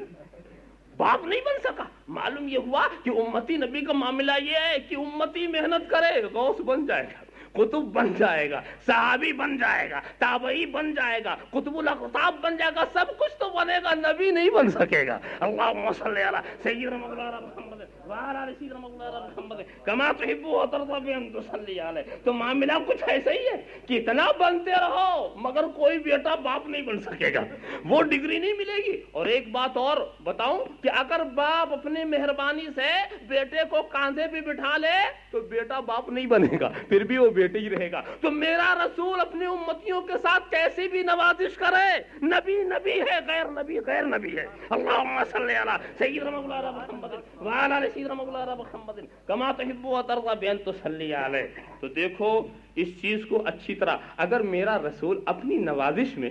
باپ نہیں بن سکا۔ معلوم یہ ہوا کہ امتی نبی کا معاملہ یہ ہے کہ امتی محنت کرے، غوث بن جائے گا، قطب بن جائے گا، صحابی بن جائے گا، تابعی بن جائے گا، قطب الاقطاب بن جائے گا، سب کچھ تو بنے گا، نبی نہیں بن سکے گا۔ اللہم صلی علی سیدنا مولانا محمد وعلی آل سیدنا مولانا محمد کما تحب و ترضى بان تصلی علیہ۔ تو معاملہ کچھ ایسا ہی ہے، کتنا بنتے رہو مگر کوئی بیٹا باپ نہیں بن سکے گا، وہ ڈگری نہیں ملے گی۔ اور ایک بات اور بتاؤں کہ اگر باپ اپنی مہربانی سے بیٹے کو کاندھے پہ بٹھا لے تو بیٹا باپ نہیں بنے گا، پھر بھی وہ بیٹے ہی رہے گا۔ تو میرا رسول اپنی امتیوں کے ساتھ کیسی بھی نوازش کرے، نبی نبی ہے، غیر نبی غیر نبی ہے۔ اللہم صلی علی سیدنا مولانا محمد وعلی آل سیدنا مولانا محمد کما تحب و ترضى بان تصلی علیہ۔ تو دیکھو اس چیز کو اچھی طرح، اگر میرا رسول اپنی نوازش میں،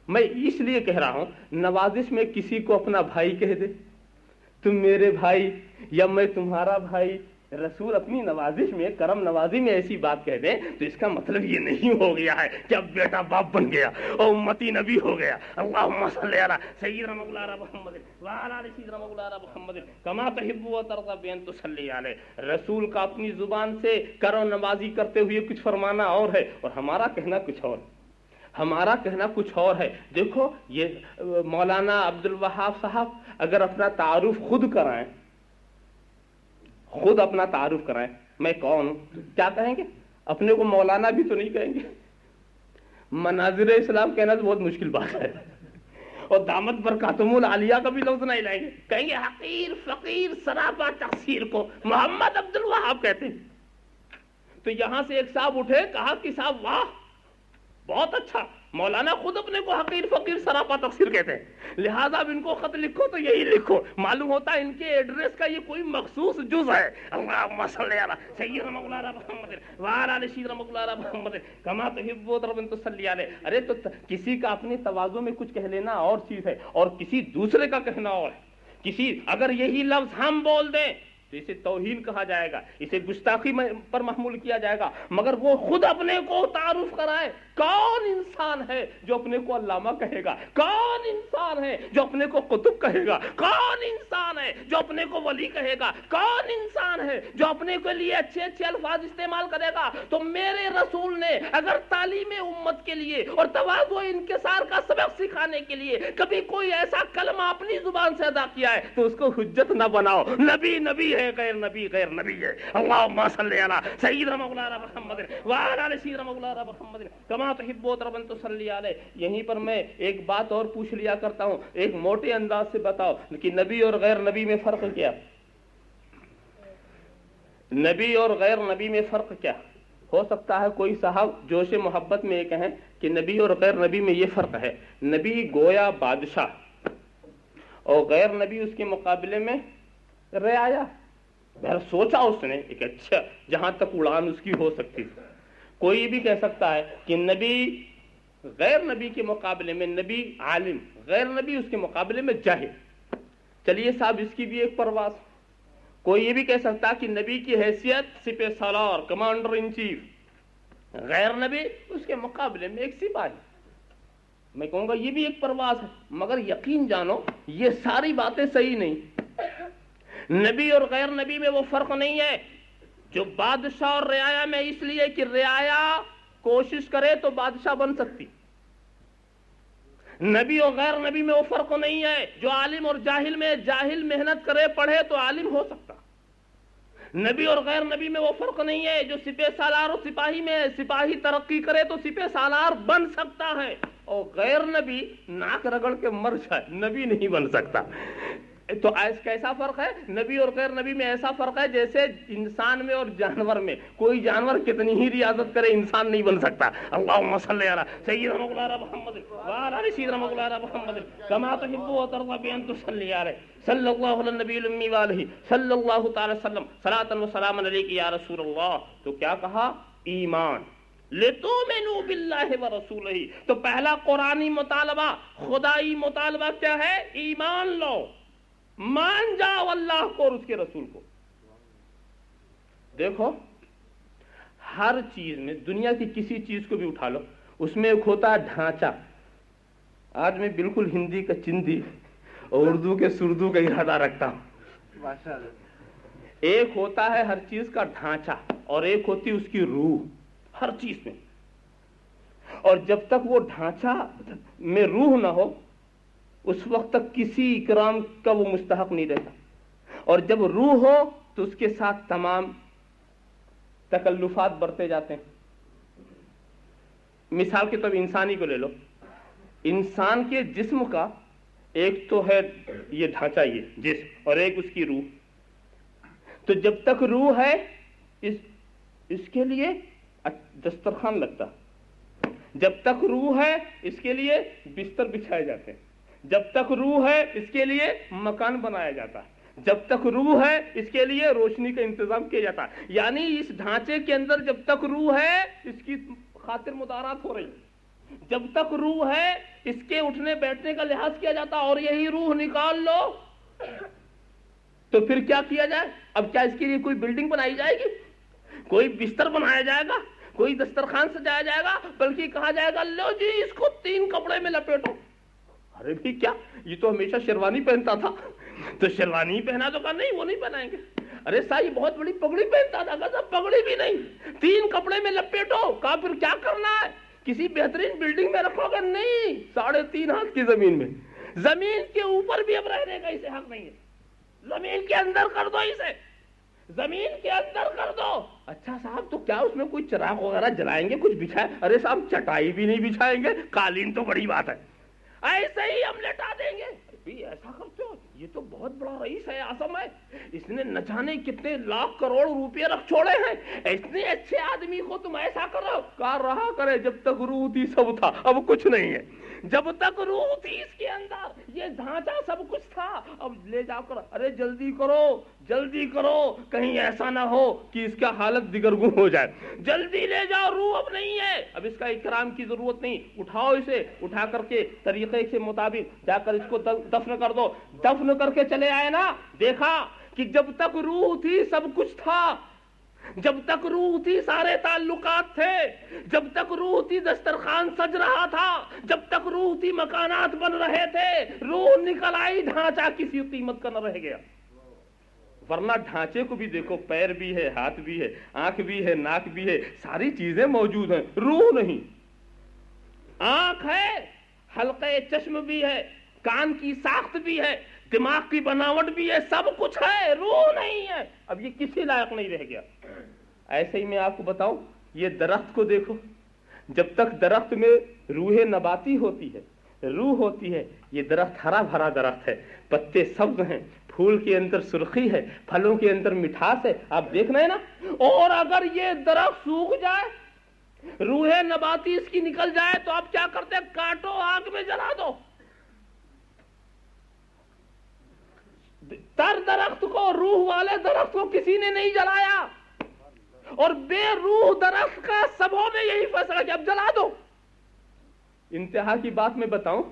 میں اس لیے کہہ رہا ہوں، نوازش میں کسی کو اپنا بھائی کہہ دے، تم میرے بھائی یا میں تمہارا بھائی، رسول اپنی نوازش میں، کرم نوازی میں ایسی بات کہہ دیں تو اس کا مطلب یہ نہیں ہو گیا ہے کہ اب بیٹا باپ بن گیا اور امتی نبی ہو گیا۔ اللہم صلی علی سیدنا مولانا محمد وعلی آل سیدنا مولانا محمد کما تحب و ترضى بان تصلی علیہ۔ رسول کا اپنی زبان سے کرم نوازی کرتے ہوئے کچھ فرمانا اور ہے اور ہمارا کہنا کچھ اور، ہمارا کہنا کچھ اور ہے۔ دیکھو یہ مولانا عبد الوہاب صاحب اگر اپنا تعارف خود کرائیں، خود اپنا تعارف کرائیں، میں کون ہوں، کیا کہیں گے؟ اپنے کو مولانا بھی تو نہیں کہیں گے، مناظر اسلام کہنا تو بہت مشکل بات ہے، اور دامت برکاتہم العالیہ کا بھی لفظ نہیں لائیں گے، کہیں گے حقیر فقیر سراپا تقصیر کو محمد عبد الوہاب کہتے ہیں۔ تو یہاں سے ایک صاحب اٹھے، کہا کہ صاحب واہ بہت اچھا، مولانا خود اپنے کو حقیر فقیر سراپا تقصیر کہتے ہیں، لہذا اب ان کو خط لکھو تو یہی لکھو۔ معلوم ہوتا ہے ان کے ایڈریس کا یہ کوئی مخصوص جز ہے۔ اللہم صلی علی سیدنا مولانا محمد وعلی آل سیدنا مولانا محمد کما تحب و ترضى بان تصلی علیہ۔ ارے تو کسی کا اپنے تواضع میں کچھ کہہ لینا اور چیز ہے اور کسی دوسرے کا کہنا اور ہے۔ کسی اگر یہی لفظ ہم بول دیں تو اسے توہین کہا جائے گا، اسے گستاخی پر محمول کیا جائے گا، مگر وہ خود اپنے کو تعارف کرائے۔ کون انسان ہے جو اپنے کو علامہ کہے گا؟ کون انسان ہے جو اپنے کو قطب کہے گا؟ کون انسان ہے جو اپنے کو ولی کہے گا؟ کون انسان ہے جو اپنے کے لیے اچھے اچھے الفاظ استعمال کرے گا؟ تو میرے رسول نے اگر تعلیم امت کے لیے اور تواضع انکسار کا سبق سکھانے کے لیے کبھی کوئی ایسا کلمہ اپنی زبان سے ادا کیا ہے تو اس کو حجت نہ بناؤ، نبی نبی ہے، غیر نبی غیر نبی ہے۔ اللہم صلی علی سیدنا مولانا محمد وعلی آل سیدنا مولانا محمد کما تحب و ترضى بان تصلی علیہ۔ یہیں پر میں ایک بات اور پوچھ لیا کرتا ہوں، ایک موٹے انداز سے بتاؤ کہ نبی اور غیر نبی میں فرق کیا؟ نبی اور غیر نبی میں فرق کیا؟ ہو سکتا ہے کوئی صاحب جوش محبت میں یہ کہیں کہ نبی اور غیر نبی میں یہ فرق ہے، نبی گویا بادشاہ اور غیر نبی اس کے مقابلے میں رعایا۔ بہر سوچا اس نے ایک اچھا جہاں تک اڑان اس کی ہو سکتی تھی۔ کوئی بھی کہہ سکتا ہے کہ نبی غیر نبی کے مقابلے میں نبی عالم، غیر نبی اس کے مقابلے میں جاہل۔ چلیے صاحب اس کی بھی ایک پرواز۔ کوئی یہ بھی کہہ سکتا کہ نبی کی حیثیت سپہ سالار کمانڈر ان چیف، غیر نبی اس کے مقابلے میں ایک سپاہی۔ میں کہوں گا یہ بھی ایک پرواز ہے، مگر یقین جانو یہ ساری باتیں صحیح نہیں۔ نبی اور غیر نبی میں وہ فرق نہیں ہے جو بادشاہ اور رعایا میں، اس لیے کہ رعایا کوشش کرے تو بادشاہ بن سکتی، نبی اور غیر نبی میں وہ فرق نہیں ہے جو عالم اور جاہل میں، جاہل محنت کرے پڑھے تو عالم ہو سکتا، نبی اور غیر نبی میں وہ فرق نہیں ہے جو سپہ سالار اور سپاہی میں، سپاہی ترقی کرے تو سپہ سالار بن سکتا ہے، اور غیر نبی ناک رگڑ کے مر جائے نبی نہیں بن سکتا۔ تو کیسا فرق ہے؟ نبی اور غیر نبی میں ایسا فرق ہے جیسے انسان میں اور جانور میں. کوئی جانور کتنی ہی ریاضت کرے انسان نہیں بن سکتا. اللہم صلی علی سیدنا مولانا محمد وعلی آل سیدنا مولانا محمد کما تحب و ترضى بان تصلی علیہ صلی اللہ علی النبی الامی وآلہ صلی اللہ تعالی وسلم صلاۃ و سلام علیک یا رسول اللہ. تو کیا کہا؟ ایمان. لتؤمنوا باللہ ورسولہ. تو پہلا قرآنی مطالبہ، خدائی مطالبہ کیا ہے؟ ایمان لو، مان جاؤ اللہ کو اور اس کے رسول کو. دیکھو ہر چیز میں، دنیا کی کسی چیز کو بھی اٹھا لو، اس میں ایک ہوتا ہے ڈھانچہ. آج میں بالکل ہندی کا چندی اور اردو کے سردو کا ارادہ رکھتا ہوں. ایک ہوتا ہے ہر چیز کا ڈھانچہ اور ایک ہوتی اس کی روح ہر چیز میں. اور جب تک وہ ڈھانچہ میں روح نہ ہو اس وقت تک کسی اکرام کا وہ مستحق نہیں رہتا. اور جب روح ہو تو اس کے ساتھ تمام تکلفات برتے جاتے ہیں. مثال کے طور انسانی کو لے لو. انسان کے جسم کا ایک تو ہے یہ ڈھانچہ، یہ جسم، اور ایک اس کی روح. تو جب تک روح ہے اس کے لیے دسترخوان لگتا، جب تک روح ہے اس کے لیے بستر بچھائے جاتے ہیں، جب تک روح ہے اس کے لیے مکان بنایا جاتا ہے، جب تک روح ہے اس کے لیے روشنی کا انتظام کیا جاتا ہے. یعنی اس ڈھانچے کے اندر جب تک روح ہے اس کی خاطر مدارات ہو رہی، جب تک روح ہے اس کے اٹھنے بیٹھنے کا لحاظ کیا جاتا. اور یہی روح نکال لو تو پھر کیا کیا جائے؟ اب کیا اس کے لیے کوئی بلڈنگ بنائی جائے گی، کوئی بستر بنایا جائے گا، کوئی دسترخوان سجایا جائے گا؟ بلکہ کہا جائے گا لو جی اس کو 3 کپڑے میں لپیٹو. ارے بھی کیا، یہ تو ہمیشہ شیروانی پہنتا تھا تو شیروانی پہنا تو کہا نہیں وہ نہیں پہنائیں گے. ارے صاحب یہ بہت بڑی پگڑی پہنتا تھا، کہا پگڑی بھی نہیں، 3 کپڑے میں لپیٹو. کہا پھر کیا کرنا ہے؟ کسی بہترین بلڈنگ میں رکھو گے؟ نہیں، 3.5 ہاتھ کی زمین میں. زمین کے اوپر بھی اب رہنے کا اسے حق نہیں ہے. زمین کے اندر کر دو اسے، زمین کے اندر کر دو. اچھا صاحب تو کیا اس میں کوئی چراغ وغیرہ جلائیں گے، کچھ بچھائے؟ ارے صاحب چٹائی بھی نہیں بچھائیں گے، قالین تو بڑی بات ہے، ایسے ہی ہم لٹا دیں گے. ایسا کرتے ہو؟ یہ تو بہت بڑا رئیس ہے، اعظم ہے، اس نے نہ جانے کتنے لاکھ کروڑ روپے رکھ چھوڑے ہیں، اتنے اچھے آدمی کو تم ایسا کرو. کار رہا کرے، جب تک روح تھی سب تھا، اب کچھ نہیں ہے. جب تک روح تھی اس کے اندر یہ ڈھانچہ سب کچھ تھا. اب لے جا کر ارے جلدی کرو جلدی کرو، کہیں ایسا نہ ہو کہ اس کا حالت دیگرگون ہو جائے. جلدی لے جاؤ، روح اب نہیں ہے، اب اس کا اکرام کی ضرورت نہیں. اٹھاؤ اسے، اٹھا کر کے طریقے کے مطابق جا کر اس کو دفن کر دو. دفن کر کے چلے آئے نا، دیکھا کہ جب تک روح تھی سب کچھ تھا، جب تک روح تھی سارے تعلقات تھے، جب تک روح تھی دسترخوان سج رہا تھا، جب تک روح تھی مکانات بن رہے تھے. روح نکل آئی، ڈھانچہ کسی قیمت کا نہ رہ گیا. ورنہ ڈھانچے کو بھی دیکھو، پیر بھی ہے، ہاتھ بھی ہے، آنکھ بھی ہے، ناک بھی ہے، ساری چیزیں موجود ہیں، روح نہیں. آنکھ ہے، حلقے چشم بھی ہے، کان کی ساخت بھی ہے، دماغ کی بناوٹ بھی ہے، سب کچھ ہے، روح نہیں ہے. اب یہ کسی لائق نہیں رہ گیا. ایسے ہی میں آپ کو بتاؤں، یہ درخت کو دیکھو، جب تک درخت میں روح نباتی ہوتی ہے، روح ہوتی ہے، یہ درخت ہرا بھرا درخت ہے، پتے سبز ہیں، پھول کے اندر سرخی ہے، پھلوں کے اندر مٹھاس ہے. آپ دیکھ رہے ہیں نا. اور اگر یہ درخت سوکھ جائے، روح نباتی اس کی نکل جائے تو آپ کیا کرتے ہیں؟ کاٹو، آگ میں جلا دو. تر درخت کو، روح والے درخت کو کسی نے نہیں جلایا، اور بے روح درخت کا سبوں نے یہی فیصلہ کیا اب جلا دو. انتہا کی بات میں بتاؤں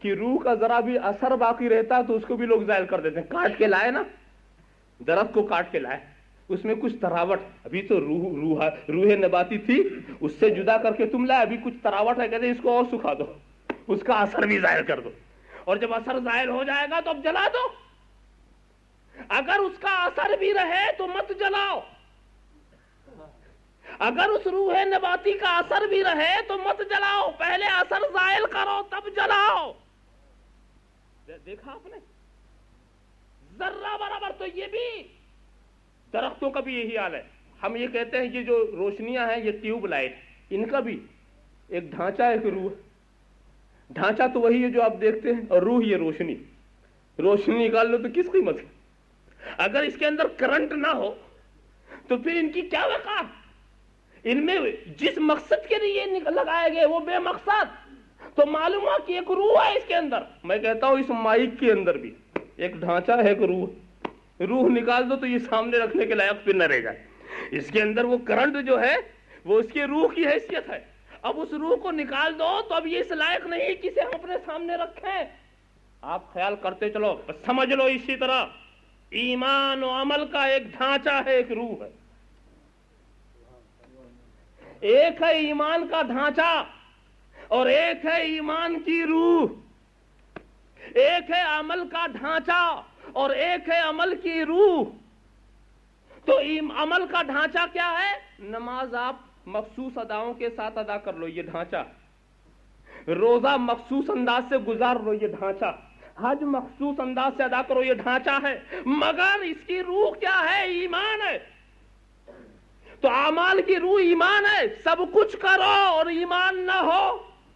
کہ روح کا ذرا بھی اثر باقی رہتا تو اس کو بھی لوگ زائل کر دیتے ہیں. کاٹ کے لائے نا، درخت کو کاٹ کے لائے، اس میں کچھ تراوٹ، ابھی تو روح نباتی تھی، اس سے جدا کر کے تم لائے، ابھی کچھ تراوٹ ہے، کہتے ہیں اس کو اور سکھا دو، اس کا اثر بھی ظاہر کر دو. اور جب اثر ظاہر ہو جائے گا تو اب جلا دو. اگر اس کا اثر بھی رہے تو مت جلاؤ، اگر اس روح نباتی کا اثر بھی رہے تو مت جلاؤ، پہلے اثر زائل کرو تب جلاؤ. دیکھا آپ نے ذرہ برابر. تو یہ بھی درختوں کا بھی یہی حال ہے. ہم یہ کہتے ہیں یہ جو روشنیاں ہیں یہ ٹیوب لائٹ، ان کا بھی ایک ڈھانچہ، ایک روح. ڈھانچہ تو وہی ہے جو آپ دیکھتے ہیں، اور روح یہ روشنی. روشنی نکال لو تو کس قیمت ہے؟ اگر اس کے اندر کرنٹ نہ ہو تو پھر ان کی کیا وقار؟ ان میں جس مقصد کے لیے لگائے گئے وہ بے مقصد. تو معلوم ہوا کہ ایک روح ہے اس کے اندر. میں کہتا ہوں اس مائک کے اندر بھی ایک ڈھانچہ ہے، ایک روح نکال دو تو یہ سامنے رکھنے کے لائق پھر نہ رہ جائے. اس کے اندر وہ کرنٹ جو ہے وہ اس کے روح کی حیثیت ہے. اب اس روح کو نکال دو تو اب یہ اس لائق نہیں کہ اسے ہم اپنے سامنے رکھیں. آپ خیال کرتے چلو، بس سمجھ لو اسی طرح ایمان و عمل کا ایک ڈھانچہ ہے، ایک روح ہے. ایک ہے ایمان کا ڈھانچہ اور ایک ہے ایمان کی روح. ایک ہے عمل کا ڈھانچہ اور ایک ہے عمل کی روح. تو عمل کا ڈھانچہ کیا ہے؟ نماز آپ مخصوص اداؤں کے ساتھ ادا کر لو، یہ ڈھانچہ. روزہ مخصوص انداز سے گزار لو، یہ ڈھانچہ. حج مخصوص انداز سے ادا کرو، یہ ڈھانچہ ہے. مگر اس کی روح کیا ہے؟ ایمان ہے. تو اعمال کی روح ایمان ہے. سب کچھ کرو اور ایمان نہ ہو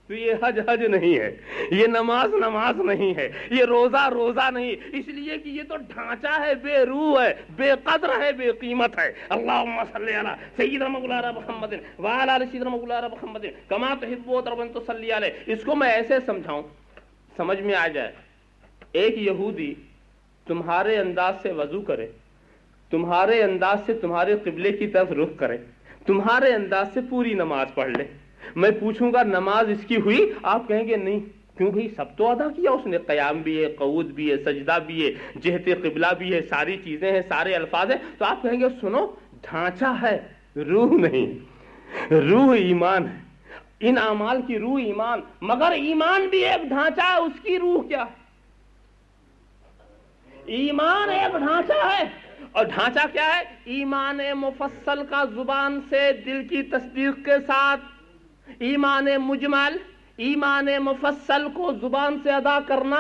تو یہ حج نہیں ہے، یہ نماز نہیں ہے، یہ روزہ نہیں. اس لیے کہ یہ تو ڈھانچہ ہے، بے روح ہے، بے قدر ہے، بے قیمت ہے. اللہم صلی علی سیدنا مولانا محمد وعلی آل سیدنا مولانا محمد کما تحب و ترضى ان تصلی علیہ. اس کو میں ایسے سمجھاؤں سمجھ میں آ جائے. ایک یہودی تمہارے انداز سے وضو کرے، تمہارے انداز سے تمہارے قبلے کی طرف رخ کرے، تمہارے انداز سے پوری نماز پڑھ لے. میں پوچھوں گا نماز اس کی ہوئی؟ آپ کہیں گے نہیں. کیوں بھائی؟ سب تو ادا کیا اس نے. قیام بھی ہے، قعود بھی ہے، سجدہ بھی ہے، جہت قبلہ بھی ہے، ساری چیزیں ہیں، سارے الفاظ ہیں. تو آپ کہیں گے سنو، ڈھانچہ ہے، روح نہیں. روح ایمان ہے. ان اعمال کی روح ایمان. مگر ایمان بھی ایک ڈھانچہ ہے، اس کی روح کیا ہے؟ ایمان ایک ڈھانچہ ہے اور ڈھانچہ کیا ہے؟ ایمان مفصل کا زبان سے دل کی تصدیق کے ساتھ، ایمان مجمل، ایمان مفصل کو زبان سے ادا کرنا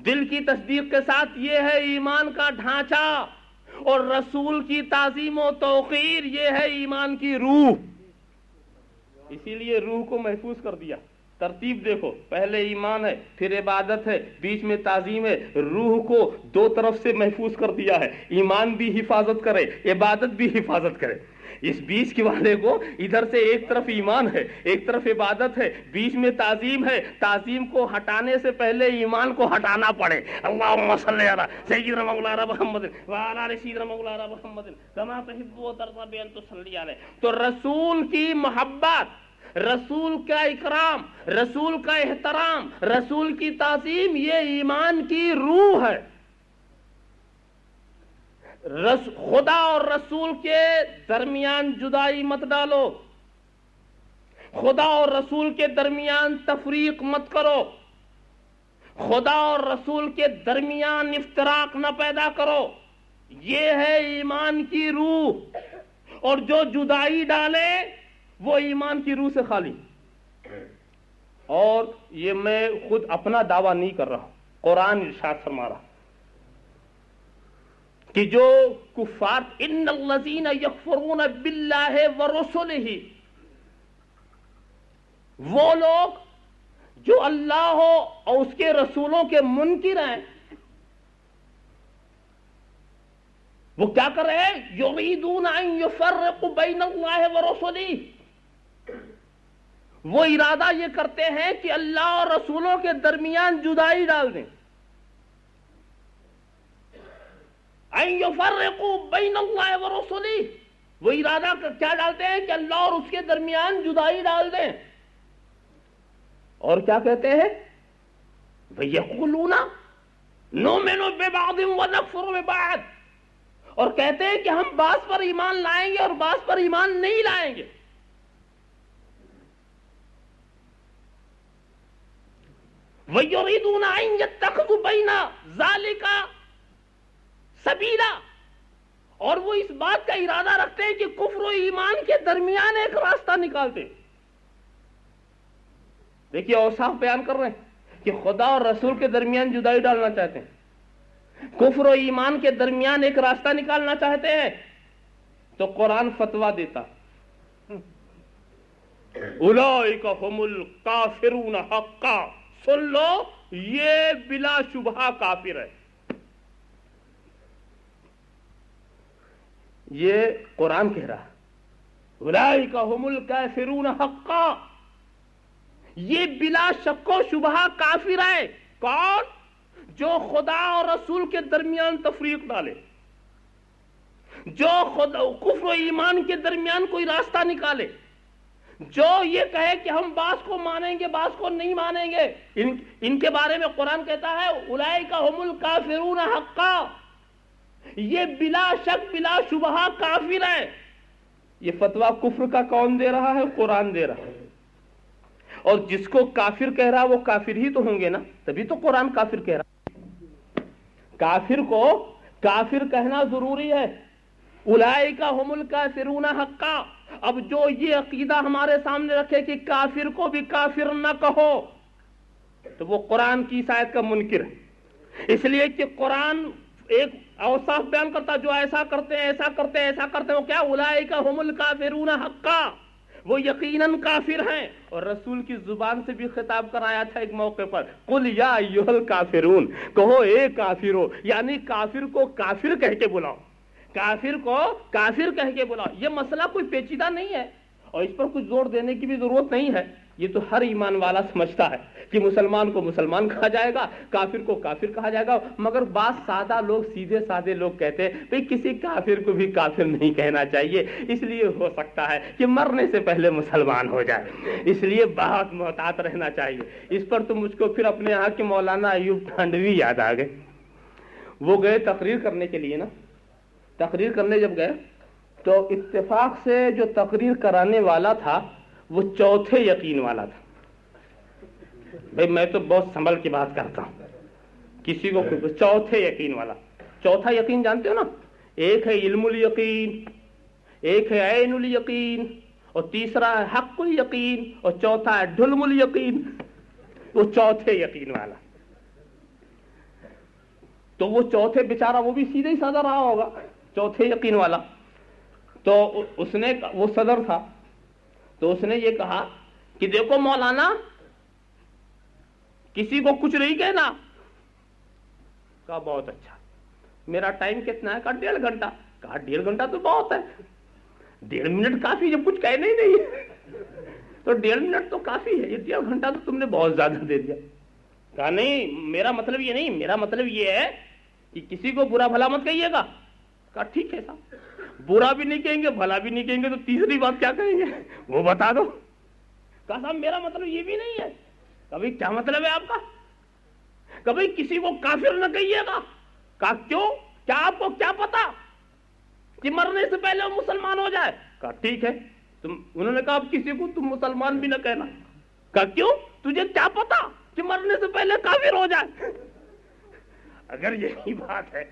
دل کی تصدیق کے ساتھ، یہ ہے ایمان کا ڈھانچہ. اور رسول کی تعظیم و توقیر، یہ ہے ایمان کی روح. اسی لیے روح کو محفوظ کر دیا. ترتیب دیکھو، پہلے ایمان ہے، پھر عبادت ہے، بیچ میں تعظیم ہے. روح کو دو طرف سے محفوظ کر دیا ہے. ایمان بھی حفاظت کرے، عبادت بھی حفاظت کرے. اس بیچ کے والے کو ادھر سے ایک طرف ایمان ہے، ایک طرف عبادت ہے، بیچ میں تعظیم ہے. تعظیم کو ہٹانے سے پہلے ایمان کو ہٹانا پڑے. اللہم صلی علی سیدنا مولانا محمد وعلی آل سیدنا مولانا محمد کما تحب و ترضى ان تصلی علیہ. تو رسول کی محبت، رسول کا اکرام، رسول کا احترام، رسول کی تعظیم، یہ ایمان کی روح ہے. خدا اور رسول کے درمیان جدائی مت ڈالو، خدا اور رسول کے درمیان تفریق مت کرو، خدا اور رسول کے درمیان افتراق نہ پیدا کرو. یہ ہے ایمان کی روح. اور جو جدائی ڈالے وہ ایمان کی روح سے خالی. اور یہ میں خود اپنا دعویٰ نہیں کر رہا، قرآن ارشاد فرما رہا کہ جو کفار ان الذین یکفرون باللہ ورسلہ، وہ لوگ جو اللہ اور اس کے رسولوں کے منکر ہیں، وہ کیا کر رہے ہیں؟ یریدون ان یفرقوا بین اللہ ورسلہ. وہ ارادہ یہ کرتے ہیں کہ اللہ اور رسولوں کے درمیان جدائی ڈال دیں. ان یفرقوا بین اللہ ورسلہ، وہ ارادہ کیا ڈالتے ہیں؟ کہ اللہ اور اس کے درمیان جدائی ڈال دیں. اور کیا کہتے ہیں؟ وَيَقُولُونَ نُؤْمِنُ بِبَعْضٍ وَنَكْفُرُ بِبَعْضٍ، اور کہتے ہیں کہ ہم بعض پر ایمان لائیں گے اور بعض پر ایمان نہیں لائیں گے. وَيُرِيدُونَ أَن يَتَّخِذُوا بَيْنَ ذَلِكَ سَبِيلًا، اور وہ اس بات کا ارادہ رکھتے ہیں کہ کفر و ایمان کے درمیان ایک راستہ نکالتے. دیکھیے اوصاف بیان کر رہے ہیں کہ خدا اور رسول کے درمیان جدائی ڈالنا چاہتے ہیں، کفر و ایمان کے درمیان ایک راستہ نکالنا چاہتے ہیں. تو قرآن فتویٰ دیتا، اولئک هم الکافرون حقا. سن لو، یہ بلا شبہ کافر ہے. یہ قرآن کہہ رہا اولئک هم الکافرون حقا. یہ بلا شک و شبہ کافر ہے. کون؟ جو خدا اور رسول کے درمیان تفریق ڈالے، جو کفر و ایمان کے درمیان کوئی راستہ نکالے، جو یہ کہے کہ ہم بعض کو مانیں گے بعض کو نہیں مانیں گے. ان کے بارے میں قرآن کہتا ہے اولئک هم الکافرون حقا. یہ بلا شک بلا شبہ کافر ہے. یہ فتویٰ کفر کا کون دے رہا ہے؟ قرآن دے رہا ہے. اور جس کو کافر کہہ رہا وہ کافر ہی تو ہوں گے نا، تبھی تو قرآن کافر کہہ رہا. کافر کو کافر کہنا ضروری ہے. اولئک هم الکافرون حقا. اب جو یہ عقیدہ ہمارے سامنے رکھے کہ کافر کو بھی کافر نہ کہو تو وہ قرآن کی اس آیت کا منکر ہے. اس لیے کہ قرآن ایک اوصاف بیان کرتا جو ایسا کرتے ہیں ایسا کرتے ہیں ایسا کرتے ہیں. وہ کیا؟ اولئک هم الکافرون حقا. وہ یقیناً کافر ہیں. اور رسول کی زبان سے بھی خطاب کرایا تھا ایک موقع پر، قل یا ایھا الکافرون، کہو اے کافرو. یعنی کافر کو کافر کہہ کے بلاؤ، کافر کو کافر کہہ کے بلاؤ. یہ مسئلہ کوئی پیچیدہ نہیں ہے اور اس پر کچھ زور دینے کی بھی ضرورت نہیں ہے. یہ تو ہر ایمان والا سمجھتا ہے کہ مسلمان کو مسلمان کہا جائے گا، کافر کو کافر کہا جائے گا. مگر بعض سادہ لوگ، سیدھے سادے لوگ کہتے ہیں بھئی کسی کافر کو بھی کافر نہیں کہنا چاہیے، اس لیے ہو سکتا ہے کہ مرنے سے پہلے مسلمان ہو جائے، اس لیے بہت محتاط رہنا چاہیے. اس پر تو مجھ کو پھر اپنے یہاں کے مولانا ایوب ٹھانڈوی یاد آ گئے. وہ گئے تقریر کرنے کے لیے نا. تقریر کرنے جب گئے تو اتفاق سے جو تقریر کرانے والا تھا وہ چوتھے یقین والا تھا. بھئی میں تو بہت سنبھل کی بات کرتا ہوں، کسی کو چوتھے یقین والا. چوتھا یقین جانتے ہو نا؟ ایک ہے علم الیقین، ایک ہے عین الیقین، اور تیسرا ہے حق الیقین، اور چوتھا ہے ڈھلم الیقین. وہ چوتھے یقین والا. تو وہ چوتھے بیچارہ وہ بھی سیدھے ہی سادہ رہا ہوگا، چوتھے یقین والا. تو اس نے، وہ صدر تھا، تو اس نے یہ کہا کہ دیکھو مولانا کسی کو کچھ نہیں کہنا. کہا بہت اچھا. میرا ٹائم کتنا ہے؟ کہا 1.5 گھنٹہ. کہا 1.5 گھنٹہ تو بہت ہے، 1.5 منٹ کافی، جب کچھ کہنا ہی نہیں ہے تو 1.5 منٹ تو کافی ہے، یہ 1.5 گھنٹہ تو تم نے بہت زیادہ دے دیا. کہا نہیں میرا مطلب یہ نہیں، میرا مطلب یہ ہے کہ کسی کو برا بھلا مت کہیے گا. کہا ٹھیک ہے صاحب، برا بھی نہیں کہیں گے بھلا بھی نہیں کہیں گے، تو تیسری بات کیا کہیں گے وہ بتا دو. کہا صاحب میرا مطلب یہ بھی نہیں ہے. کبھی کیا مطلب ہے آپ کا؟ کبھی کسی کو کافر نہ کہیے گا. کہا کیوں؟ کیا آپ کو کیا پتا کہ مرنے سے پہلے وہ مسلمان ہو جائے؟ کہا ٹھیک ہے. انہوں نے کہا اب کسی کو تم مسلمان بھی نہ کہنا. کہا کیوں؟ تجھے کیا پتا کہ مرنے سے پہلے کافر ہو جائے؟ اگر یہی بات ہے،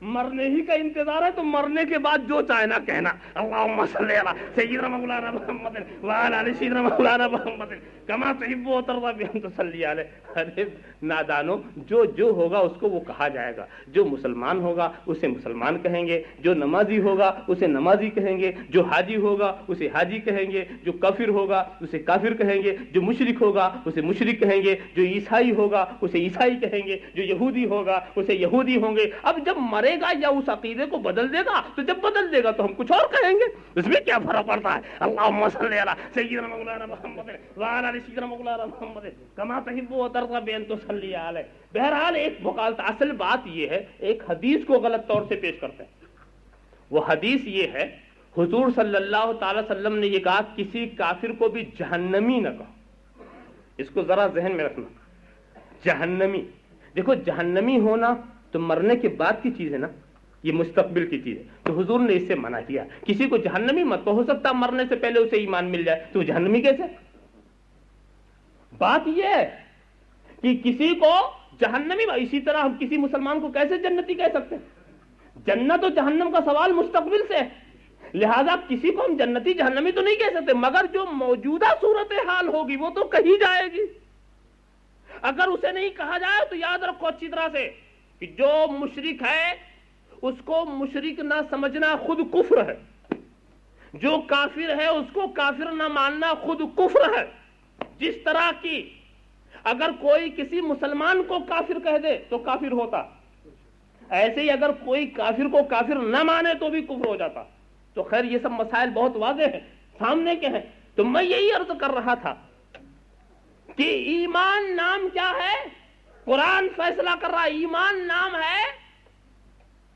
مرنے ہی کا انتظار ہے، تو مرنے کے بعد جو چاہے نہ کہنا. اللہم صلی علی سیدنا مولانا محمد وعلی آل سیدنا مولانا محمد کما تحب و ترضی بان تصلی علیہ. ارے نادانو، جو ہوگا اس کو وہ کہا جائے گا. جو مسلمان ہوگا اسے مسلمان کہیں گے، جو نمازی ہوگا اسے نمازی کہیں گے، جو حاجی ہوگا اسے حاجی کہیں گے، جو کافر ہوگا اسے کافر کہیں گے، جو مشرک ہوگا اسے مشرک کہیں گے، جو عیسائی ہوگا اسے عیسائی کہیں گے، جو یہودی ہوگا اسے یہودی ہوں گے. اب جب مرے گا یا اس عقیدے کو بدل دے گا، تو جب بدل دے گا تو ہم کچھ اور کہیں گے، اس میں کیا فرق پڑتا ہے؟ اللہم صلی علی سیدنا مولانا محمد وعلی آل سیدنا مولانا محمد کما تحب و ترضی بان تصلی علیہ. بہرحال ایک مغالطہ. اصل بات یہ ہے، ایک حدیث کو غلط طور سے پیش کرتے ہیں. وہ حدیث یہ ہے، حضور صلی اللہ تعالی وسلم نے یہ کہا کسی کافر کو بھی جہنمی نہ کہو. اس کو ذرا ذہن میں رکھنا. جہنمی، دیکھو جہنمی ہونا تو مرنے کے بعد کی چیز ہے نا، یہ مستقبل کی چیز ہے. تو حضور نے اس سے منع کیا کسی کو جہنمی مت. تو ہو سکتا مرنے سے پہلے اسے ایمان مل جائے، تو جہنمی کیسے؟ بات یہ ہے کہ کسی کو جہنمی، اسی طرح ہم کسی مسلمان کو کیسے جنتی کہہ سکتے ہیں؟ جنت و جہنم کا سوال مستقبل سے ہے، لہذا کسی کو ہم جنتی جہنمی تو نہیں کہہ سکتے. مگر جو موجودہ صورتحال ہوگی وہ تو کہی جائے گی. اگر اسے نہیں کہا جائے تو یاد رکھو اچھی طرح سے کہ جو مشرک ہے اس کو مشرک نہ سمجھنا خود کفر ہے، جو کافر ہے اس کو کافر نہ ماننا خود کفر ہے. جس طرح کی اگر کوئی کسی مسلمان کو کافر کہہ دے تو کافر ہوتا، ایسے ہی اگر کوئی کافر کو کافر نہ مانے تو بھی کفر ہو جاتا۔ تو خیر یہ سب مسائل بہت واضح ہیں، سامنے کے ہیں۔ تو میں یہی عرض کر رہا تھا کہ ایمان نام کیا ہے؟ قرآن فیصلہ کر رہا ہے، ایمان نام ہے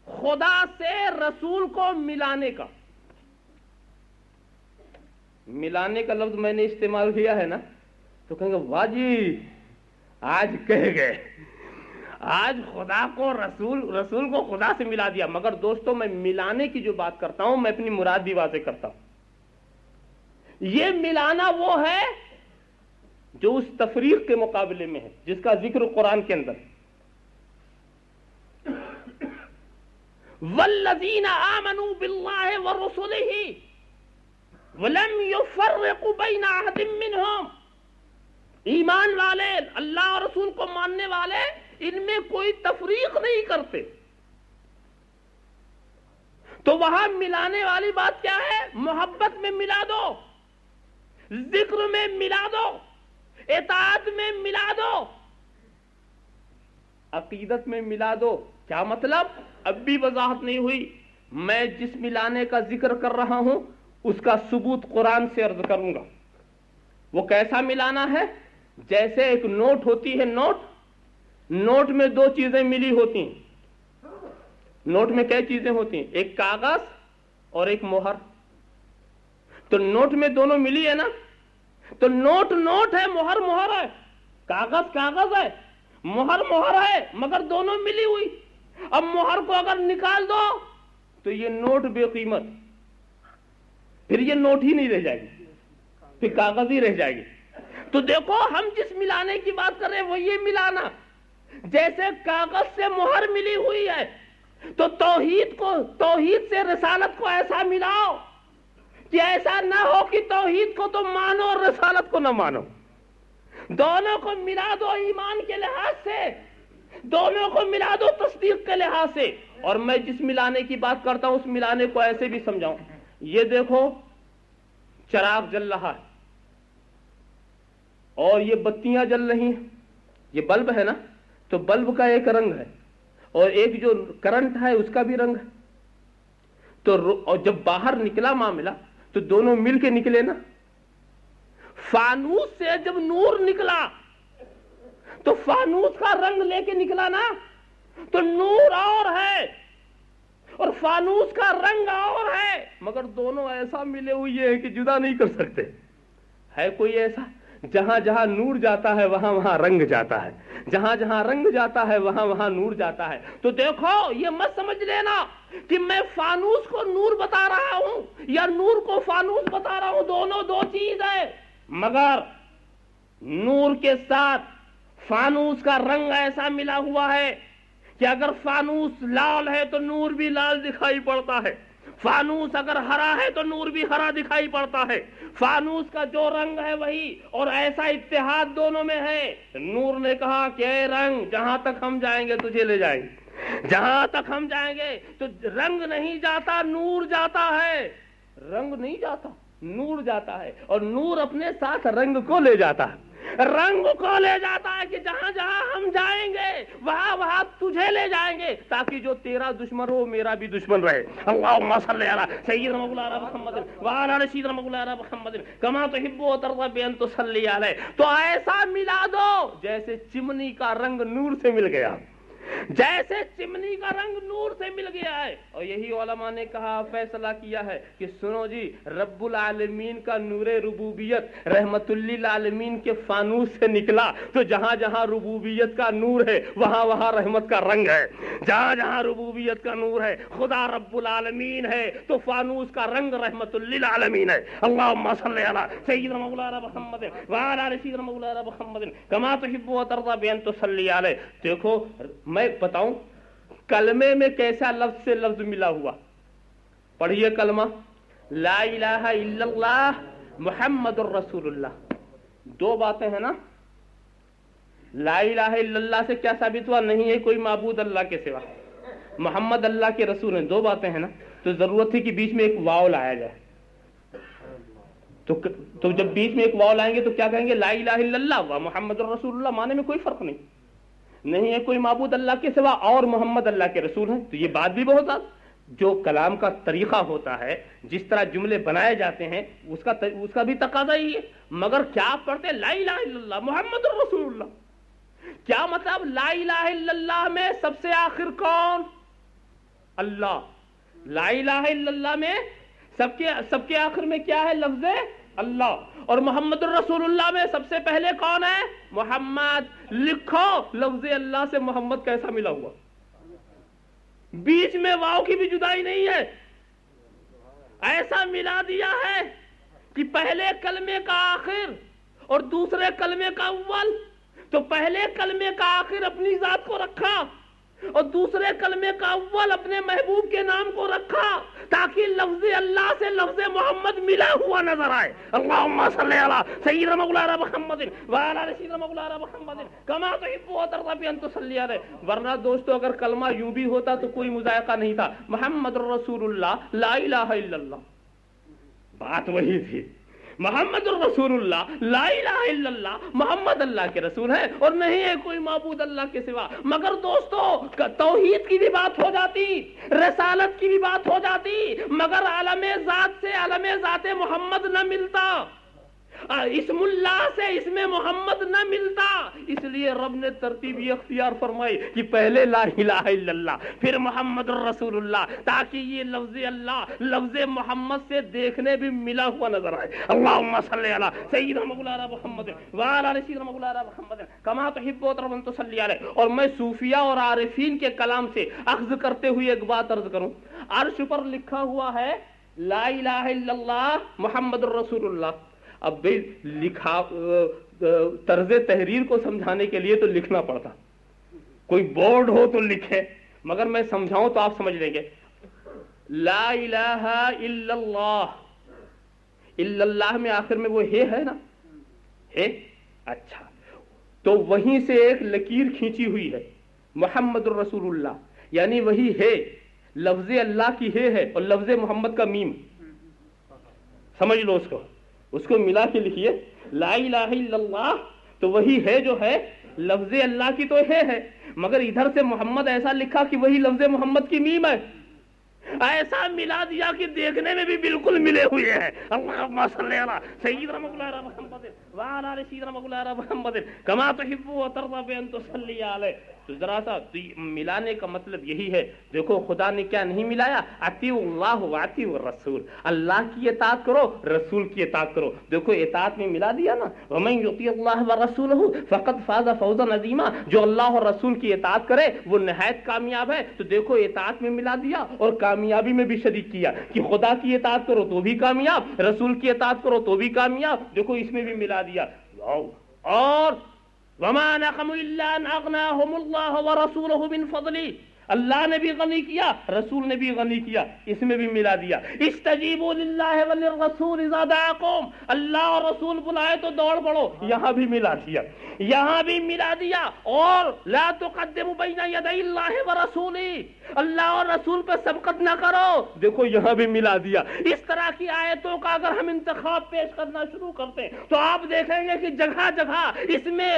خدا سے رسول کو ملانے کا۔ ملانے کا لفظ میں نے استعمال کیا ہے نا، تو کہیں گے واہ جی آج کہہ گئے، آج خدا کو رسول کو خدا سے ملا دیا۔ مگر دوستوں میں ملانے کی جو بات کرتا ہوں میں اپنی مراد بھی واضح کرتا ہوں۔ یہ ملانا وہ ہے جو اس تفریق کے مقابلے میں ہے جس کا ذکر قرآن کے اندر۔ والذین آمنوا باللہ ورسلہ ولم يفرقوا بین احد منہم، ایمان والے اللہ اور رسول کو ماننے والے ان میں کوئی تفریق نہیں کرتے۔ تو وہاں ملانے والی بات کیا ہے؟ محبت میں ملا دو، ذکر میں ملا دو، اطاعت میں ملا دو، عقیدت میں ملا دو۔ کیا مطلب؟ اب بھی وضاحت نہیں ہوئی۔ میں جس ملانے کا ذکر کر رہا ہوں اس کا ثبوت قرآن سے عرض کروں گا۔ وہ کیسا ملانا ہے؟ جیسے ایک نوٹ ہوتی ہے، نوٹ میں دو چیزیں ملی ہوتی ہیں۔ نوٹ میں کئی چیزیں ہوتی ہیں؟ ایک کاغذ اور ایک مہر۔ تو نوٹ میں دونوں ملی ہے نا، تو نوٹ ہے، مہر ہے، کاغذ ہے، مہر ہے، مگر دونوں ملی ہوئی۔ اب مہر کو اگر نکال دو تو یہ نوٹ بے قیمت، پھر یہ نوٹ ہی نہیں رہ جائے گی، پھر کاغذ ہی رہ جائے گی۔ تو دیکھو ہم جس ملانے کی بات کر رہے ہیں وہ یہ ملانا، جیسے کاغذ سے مہر ملی ہوئی ہے تو توحید سے رسالت کو ایسا ملاؤ کہ ایسا نہ ہو کہ توحید کو تو مانو اور رسالت کو نہ مانو۔ دونوں کو ملا دو ایمان کے لحاظ سے، دونوں کو ملا دو تصدیق کے لحاظ سے۔ اور میں جس ملانے کی بات کرتا ہوں اس ملانے کو ایسے بھی سمجھاؤں۔ یہ دیکھو چراغ جل رہا ہے اور یہ بتیاں جل رہی ہیں، یہ بلب ہے نا، تو بلب کا ایک رنگ ہے اور ایک جو کرنٹ ہے اس کا بھی رنگ ہے۔ تو اور جب باہر نکلا معاملہ تو دونوں مل کے نکلے نا۔ فانوس سے جب نور نکلا تو فانوس کا رنگ لے کے نکلا نا، تو نور اور ہے اور فانوس کا رنگ اور ہے، مگر دونوں ایسا ملے ہوئے ہیں کہ جدا نہیں کر سکتے۔ ہے کوئی ایسا؟ جہاں جہاں نور جاتا ہے وہاں وہاں رنگ جاتا ہے، جہاں جہاں رنگ جاتا ہے وہاں وہاں نور جاتا ہے۔ تو دیکھو یہ مت سمجھ لینا کہ میں فانوس کو نور بتا رہا ہوں یا نور کو فانوس بتا رہا ہوں، دونوں دو چیز ہے، مگر نور کے ساتھ فانوس کا رنگ ایسا ملا ہوا ہے کہ اگر فانوس لال ہے تو نور بھی لال دکھائی پڑتا ہے، فانوس اگر ہرا ہے تو نور بھی ہرا دکھائی پڑتا ہے۔ فانوس کا جو رنگ ہے وہی، اور ایسا اتحاد دونوں میں ہے۔ نور نے کہا کہ اے رنگ جہاں تک ہم جائیں گے تجھے لے جائیں گے، جہاں تک ہم جائیں گے۔ تو رنگ نہیں جاتا، نور جاتا ہے، رنگ نہیں جاتا، نور جاتا ہے، اور نور اپنے ساتھ رنگ کو لے جاتا ہے، رنگ کو لے جاتا ہے کہ جہاں جہاں ہم جائیں گے وہاں وہاں تجھے لے جائیں گے، تاکہ جو تیرا دشمن ہو میرا بھی دشمن رہے۔ اللہم صلی علی سیدنا مولانا محمد وعلی آل سیدنا مولانا محمد کما تحب و ترضی بان تصلی علیہ۔ تو ایسا ملا دو جیسے چمنی کا رنگ نور سے مل گیا، جیسے چمنی کا رنگ نور سے مل گیا ہے۔ اور یہی علماء نے کہا، فیصلہ کیا ہے کہ سنو جی، رب العالمین کا نور ربوبیت رحمت للعالمین کے فانوس سے نکلا، تو جہاں جہاں ربوبیت کا نور ہے وہاں وہاں رحمت کا رنگ ہے، جہاں جہاں ربوبیت کا نور ہے خدا رب العالمین ہے، تو فانوس کا رنگ رحمت للعالمین ہے۔ اللہم صلی علی سیدنا مولانا محمد وعلی آل سیدنا مولانا محمد کما تحب و ترضی بان تصلی علیہ۔ دیکھو میں بتاؤں کلمے میں کیسا لفظ سے لفظ ملا ہوا۔ پڑھیے کلمہ لا الہ الا اللہ محمد الرسول اللہ۔ دو باتیں ہیں نا، لا الہ الا اللہ سے کیا ثابت ہوا؟ نہیں ہے کوئی معبود اللہ کے سوا، محمد اللہ کے رسول ہیں، دو باتیں ہیں نا، تو ضرورت تھی کہ بیچ میں ایک واو لایا جائے۔ تو جب بیچ میں ایک واو لائیں گے تو کیا کہیں گے؟ لا الہ الا اللہ و محمد الرسول اللہ، معنی میں کوئی فرق نہیں ہے کوئی معبود اللہ کے سوا اور محمد اللہ کے رسول ہیں. تو یہ بات بھی بہت جو کلام کا طریقہ ہوتا ہے، جس طرح جملے بنائے جاتے ہیں، اس کا بھی تقاضا ہی ہے. مگر کیا آپ پڑھتے لا الہ الا اللہ محمد الرسول اللہ؟ کیا مطلب؟ لا الہ الا اللہ میں سب سے آخر کون؟ اللہ. لا الہ الا اللہ میں سب کے آخر میں کیا ہے؟ لفظ اللہ. اور محمد الرسول اللہ میں سب سے پہلے کون ہے؟ محمد. لکھو لفظ اللہ سے محمد کیسا ملا ہوا؟ بیچ میں واو کی بھی جدائی نہیں ہے، ایسا ملا دیا ہے کہ پہلے کلمے کا آخر اور دوسرے کلمے کا اول. تو پہلے کلمے کا آخر اپنی ذات کو رکھا اور دوسرے کلمے کا اول اپنے محبوب کے نام کو رکھا، تاکہ لفظ اللہ سے لفظ محمد ملا ہوا نظر آئے. اللہم صلی علی سیدنا مولانا محمد وعلی آل سیدنا مولانا محمد کما تحب و ترضی ان تصلی علیہ. ورنہ دوستو اگر کلمہ یوں بھی ہوتا تو کوئی مذائقہ نہیں تھا. محمد الرسول اللہ لا الہ الا اللہ، بات وہی تھی. محمد الرسول اللہ لا الہ الا اللہ، محمد اللہ کے رسول ہے اور نہیں ہے کوئی معبود اللہ کے سوا. مگر دوستو توحید کی بھی بات ہو جاتی، رسالت کی بھی بات ہو جاتی، مگر عالم ذات سے عالم ذات محمد نہ ملتا، اسم اللہ سے اسم محمد نہ ملتا. اس لیے رب نے ترتیب یہ اختیار فرمائی کہ پہلے لا الہ الا اللہ پھر محمد الرسول اللہ، تاکہ یہ لفظ اللہ لفظ محمد سے دیکھنے بھی ملا ہوا نظر آئے. اللہم صلی علی سیدنا مولانا محمد وعلی آل سیدنا مولانا محمد کما تحب و ترضی ان تصلی علیہ. اور میں صوفیہ اور عارفین کے کلام سے اخذ کرتے ہوئے ایک بات عرض کروں. عرش پر لکھا ہوا ہے لا الہ الا اللہ محمد الرسول اللہ. اب بھی لکھا طرز تحریر کو سمجھانے کے لیے تو لکھنا پڑتا، کوئی بورڈ ہو تو لکھے، مگر میں سمجھاؤں تو آپ سمجھ لیں گے. لا الہ الا اللہ، الا اللہ میں آخر میں وہ ہے نا، ہے. اچھا، تو وہیں سے ایک لکیر کھینچی ہوئی ہے محمد الرسول اللہ، یعنی وہی ہے لفظ اللہ کی ہے اور لفظ محمد کا میم. سمجھ لو اس کو ملا کے لکھیے. لا الہ الا اللہ تو وہی ہے جو ہے لفظ اللہ کی تو ہے، مگر ادھر سے محمد ایسا لکھا کہ وہی لفظ محمد کی میم ہے. ایسا ملا دیا کہ دیکھنے میں بھی بالکل ملے ہوئے ہیں. اللہم صلی علی سیدنا مولانا محمد وعلی آل سیدنا مولانا محمد کما تحب و ترضی ان تصلی علیہ. تو ذرا سا ملانے کا مطلب یہی ہے. دیکھو خدا نے کیا نہیں ملایا؟ اطیعوا اللہ واطیعوا الرسول، اللہ کی اطاعت کرو رسول کی اطاعت کرو. دیکھو اطاعت میں ملا دیا نا، ومن یطیع اللہ ورسولہ فقد فاز فوزا عظیما. جو اللہ اور رسول کی اطاعت کرے وہ نہایت کامیاب ہے. تو دیکھو اطاعت میں ملا دیا اور کامیابی میں بھی شریک کیا کہ خدا کی اطاعت کرو تو بھی کامیاب، رسول کی اطاعت کرو تو بھی کامیاب. دیکھو اس میں بھی ملا دیا. اور وما نقموا الا ان اغناهم الله ورسوله من فضله، اللہ نے بھی غنی کیا رسول نے بھی غنی کیا، اس میں بھی ملا دیا. استجیبوا للہ وللرسول اذا دعاکم، اللہ اور رسول بلائے تو دوڑ پڑو، یہاں بھی ملا دیا، یہاں بھی ملا دیا. اور لا تقدموا بین یدی اللہ ورسولہ، اللہ اور رسول پہ سبقت نہ کرو، دیکھو یہاں بھی ملا دیا. اس طرح کی آیتوں کا اگر ہم انتخاب پیش کرنا شروع کرتے ہیں تو آپ دیکھیں گے کہ جگہ جگہ اس میں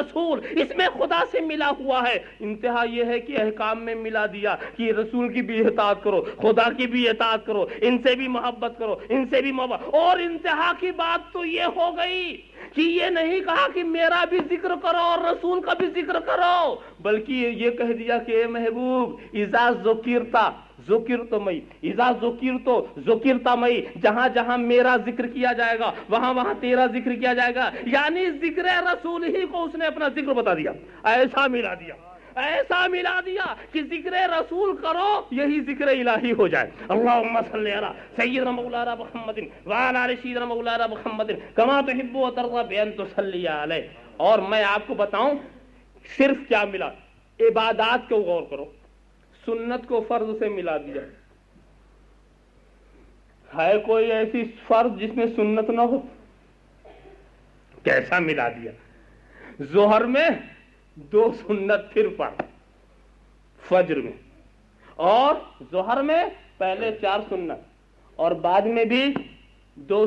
رسول اس میں خدا سے ملا ہوا ہے. انتہا یہ ہے کہ احکام میں ملا دیا کہ رسول کی بھی اطاعت کرو، خدا کی بھی اطاعت کرو، ان سے بھی محبت کرو، ان سے بھی محبت. اور انتہا کی بات تو یہ ہو گئی کہ یہ نہیں کہا کہ میرا بھی ذکر کرو اور رسول کا بھی ذکر کرو، بلکہ یہ کہہ دیا کہ اے محبوب اذا ذکرت مئی، اذا ذکرت مئی، جہاں جہاں میرا ذکر کیا جائے گا وہاں وہاں تیرا ذکر کیا جائے گا. یعنی ذکر رسول ہی کو اس نے اپنا ذکر بتا دیا. ایسا ملا دیا کہ ذکر رسول کرو یہی ذکر الہی ہو جائے. اللہم صلی علی سیدنا مولانا محمد وعلی آل سیدنا مولانا محمد کما تحب و ترضی ان تصلی علیہ. اور میں آپ کو بتاؤں صرف کیا ملا، عبادات کو غور کرو. سنت کو فرض سے ملا دیا. ہے کوئی ایسی فرض جس میں سنت نہ ہو؟ کیسا ملا دیا. ظہر میں 2 سنت پھر فرض، فجر میں، اور ظہر میں پہلے 4 سنت اور بعد میں بھی 2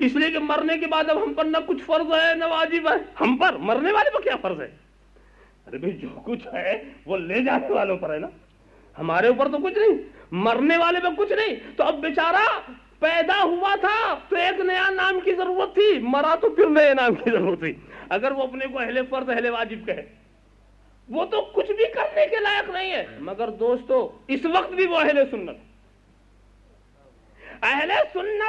اس لیے کہ مرنے کے بعد اب ہم پر نہ کچھ فرض ہے نہ واجب ہے. ہم پر مرنے والے پر کیا فرض ہے؟ ارے بھائی جو کچھ ہے وہ لے جانے والوں پر ہے نا, ہمارے اوپر تو کچھ نہیں, مرنے والے پہ کچھ نہیں. تو اب بیچارہ پیدا ہوا تھا تو ایک نیا نام کی ضرورت تھی, مرا تو پھر نئے نام کی ضرورت تھی. اگر وہ اپنے کو اہل فرض اہل واجب کہے, وہ تو کچھ بھی کرنے کے لائق نہیں ہے. مگر دوستو اس وقت بھی وہ اہل سنت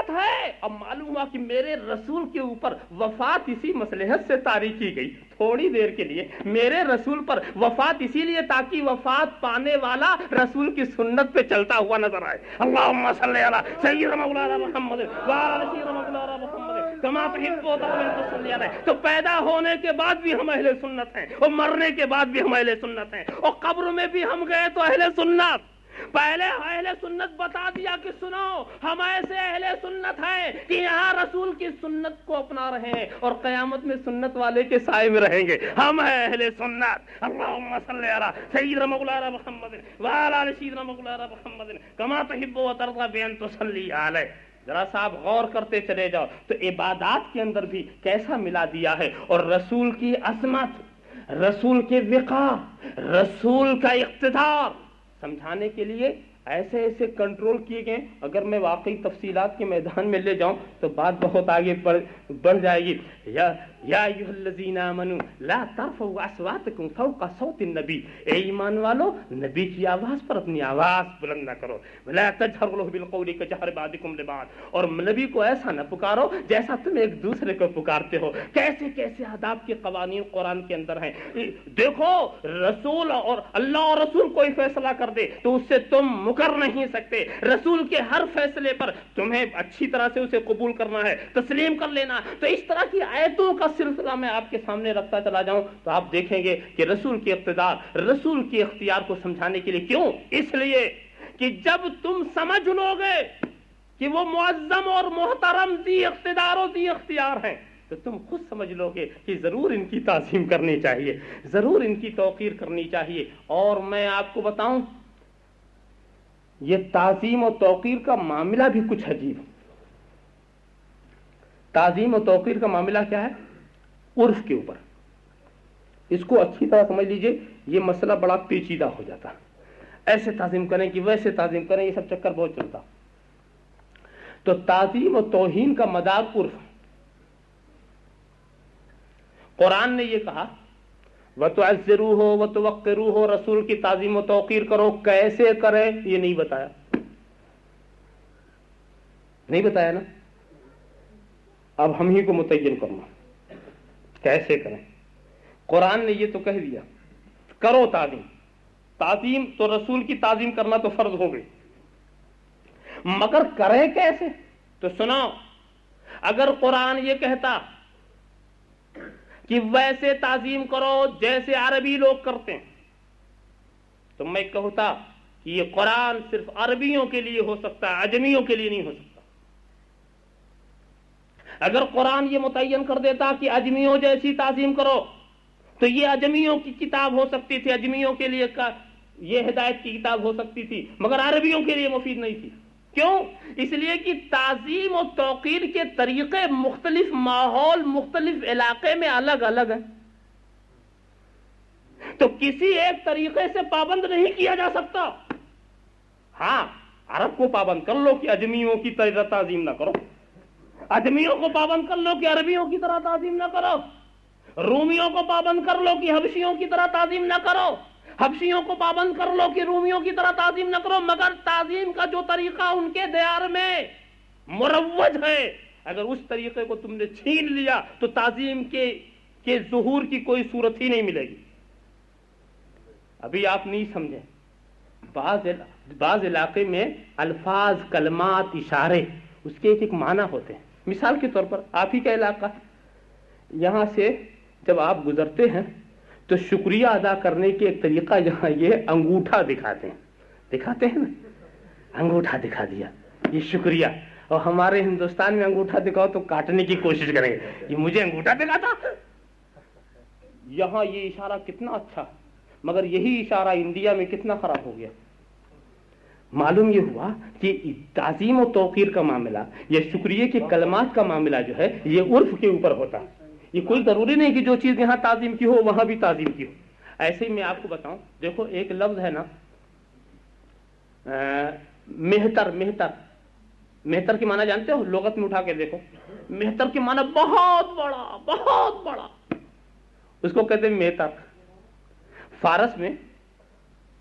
ہے. اب معلوم ہوا کہ میرے رسول کے اوپر وفات اسی مصلحت سے طاری کی گئی, تھوڑی دیر کے لیے میرے رسول پر وفات اسی لیے تاکہ وفات پانے والا رسول کی سنت پہ چلتا ہوا نظر آئے. اللہم صلی علی سیدنا مولانا محمد وعلی سیدنا مولانا محمد کما تحب و ترضى علیہ. تو پیدا ہونے کے بعد بھی ہم اہل سنت ہیں, اور مرنے کے بعد بھی ہم اہل سنت ہیں, اور قبر میں بھی ہم گئے تو اہل سنت. پہلے اہل سنت بتا دیا کہ سنو ہم ایسے اہل سنت ہیں کہ یہاں رسول کی سنت کو اپنا رہے ہیں اور قیامت میں سنت والے کے سائے میں رہیں گے. ہم ہیں اہل سنت. اللہم صلی علی سیدنا مولانا محمد وعلی سیدنا مولانا محمد کما تحب و ترضى بان تصلی علیہ. ذرا صاحب غور کرتے چلے جاؤ تو عبادات کے اندر بھی کیسا ملا دیا ہے, اور رسول کی عظمت, رسول کے وقار, رسول کا اقتدار سمجھانے کے لیے ایسے ایسے کنٹرول کیے گئے. اگر میں واقعی تفصیلات کے میدان میں لے جاؤں تو بات بہت آگے بڑھ جائے گی. یا ایھا الذین آمنوا لا ترفعوا اصواتکم فوق صوت النبی, اے ایمان والو نبی کی آواز پر اپنی آواز بلند نہ کرو. ولا تجهروا له بالقول كجهر بعضکم لبعض, اور نبی کو ایسا نہ پکارو جیسا تم ایک دوسرے کو پکارتے ہو. کیسے کیسے آداب کے قوانین قرآن کے اندر ہیں. دیکھو رسول اور اللہ اور رسول کوئی فیصلہ کر دے تو اس سے تم مکر نہیں سکتے. رسول کے ہر فیصلے پر تمہیں اچھی طرح سے اسے قبول کرنا ہے, تسلیم کر لینا. تو اس طرح کی آیتوں کا سلسلہ میں آپ کے سامنے رکھتا چلا جاؤں تو آپ دیکھیں گے کہ رسول کے اقتدار, رسول کے اختیار کو سمجھانے کے لیے. کیوں؟ اس لیے کہ جب تم سمجھ لو گے کہ وہ معظم اور محترم ذی اقتدار و ذی اختیار ہیں تو تم خود سمجھ لو گے کہ ضرور ان کی تعظیم کرنی چاہیے, ضرور ان کی توقیر کرنی چاہیے. اور میں آپ کو بتاؤں یہ تعظیم و توقیر کا معاملہ بھی کچھ عجیب ہے. تعظیم و توقیر کا معاملہ کیا ہے؟ عرف کے اوپر. اس کو اچھی طرح سمجھ لیجئے, یہ مسئلہ بڑا پیچیدہ ہو جاتا. ایسے تعظیم کریں کہ ویسے تعظیم کریں, یہ سب چکر بہت چلتا. تو تعظیم و توہین کا مدار عرف. قرآن نے یہ کہا وَتُعَزِّرُوهُ وَتُوَقِّرُوهُ, رسول کی تعظیم و توقیر کرو. کیسے کریں یہ نہیں بتایا, نہیں بتایا نا. اب ہم ہی کو متعین کرنا کیسے کریں. قرآن نے یہ تو کہہ دیا کرو تعظیم. تعظیم تو رسول کی تعظیم کرنا تو فرض ہو گئی, مگر کریں کیسے؟ تو سنو, اگر قرآن یہ کہتا کہ ویسے تعظیم کرو جیسے عربی لوگ کرتے ہیں تو میں کہتا کہ یہ قرآن صرف عربیوں کے لیے ہو سکتا ہے, عجمیوں کے لیے نہیں ہو سکتا. اگر قرآن یہ متعین کر دیتا کہ عجمیوں جیسی تعظیم کرو تو یہ عجمیوں کی کتاب ہو سکتی تھی, عجمیوں کے لیے یہ ہدایت کی کتاب ہو سکتی تھی, مگر عربیوں کے لیے مفید نہیں تھی. کیوں؟ اس لیے کہ تعظیم و توقیر کے طریقے مختلف ماحول, مختلف علاقے میں الگ الگ ہیں. تو کسی ایک طریقے سے پابند نہیں کیا جا سکتا. ہاں عرب کو پابند کر لو کہ عجمیوں کی طرح تعظیم نہ کرو, عجمیوں کو پابند کر لو کہ عربیوں کی طرح تعظیم نہ کرو, رومیوں کو پابند کر لو کہ حبشیوں کی طرح تعظیم نہ کرو, حبشیوں کو پابند کر لو کہ رومیوں کی طرح تعظیم نہ کرو. مگر تعظیم کا جو طریقہ ان کے دیار میں مروج ہے, اگر اس طریقے کو تم نے چھین لیا تو تعظیم کے ظہور کی کوئی صورت ہی نہیں ملے گی. ابھی آپ نہیں سمجھیں, بعض علاقے میں الفاظ, کلمات, اشارے اس کے ایک معنی ہوتے ہیں. مثال کے طور پر آپ ہی کا علاقہ, یہاں سے جب آپ گزرتے ہیں تو شکریہ ادا کرنے کے ایک طریقہ یہاں یہ انگوٹھا دکھاتے ہیں نا, انگوٹھا دکھا دیا, یہ شکریہ. اور ہمارے ہندوستان میں انگوٹھا دکھاؤ تو کاٹنے کی کوشش کریں گے, یہ مجھے انگوٹھا دکھاتا. یہاں یہ اشارہ کتنا اچھا, مگر یہی اشارہ انڈیا میں کتنا خراب ہو گیا. معلوم یہ ہوا کہ تعظیم و توقیر کا معاملہ یا شکریہ کے کلمات کا معاملہ جو ہے یہ عرف کے اوپر ہوتا ہے. یہ کوئی ضروری نہیں کہ جو چیز یہاں تعظیم کی ہو وہاں بھی تعظیم کی ہو. ایسے ہی میں آپ کو بتاؤں, دیکھو ایک لفظ ہے نا مہتر. مہتر کی معنی جانتے ہو؟ لغت میں اٹھا کے دیکھو, مہتر کی معنی بہت بڑا, بہت بڑا, اس کو کہتے ہیں مہتر. فارس میں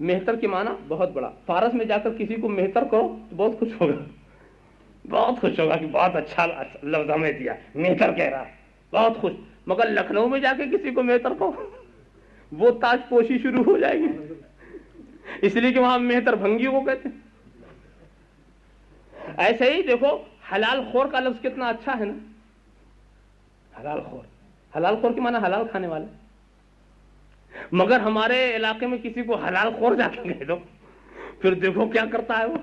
مہتر کی معنی بہت بڑا. فارس میں جا کر کسی کو مہتر کہو تو بہت خوش ہوگا, بہت خوش ہوگا کہ بہت اچھا لفظ ہمیں دیا, مہتر کہہ رہا ہے, بہت خوش. مگر لکھنؤ میں جا کے کسی کو مہتر کہو وہ تاج پوشی شروع ہو جائے گی, اس لیے کہ وہاں مہتر بھنگی کو کہتے ہیں. ایسے ہی دیکھو حلال خور کا لفظ کتنا اچھا ہے نا, حلال خور. حلال خور کی معنی حلال کھانے والے. مگر ہمارے علاقے میں کسی کو حلال خور جا کے کہہ دو پھر دیکھو کیا کرتا ہے وہ.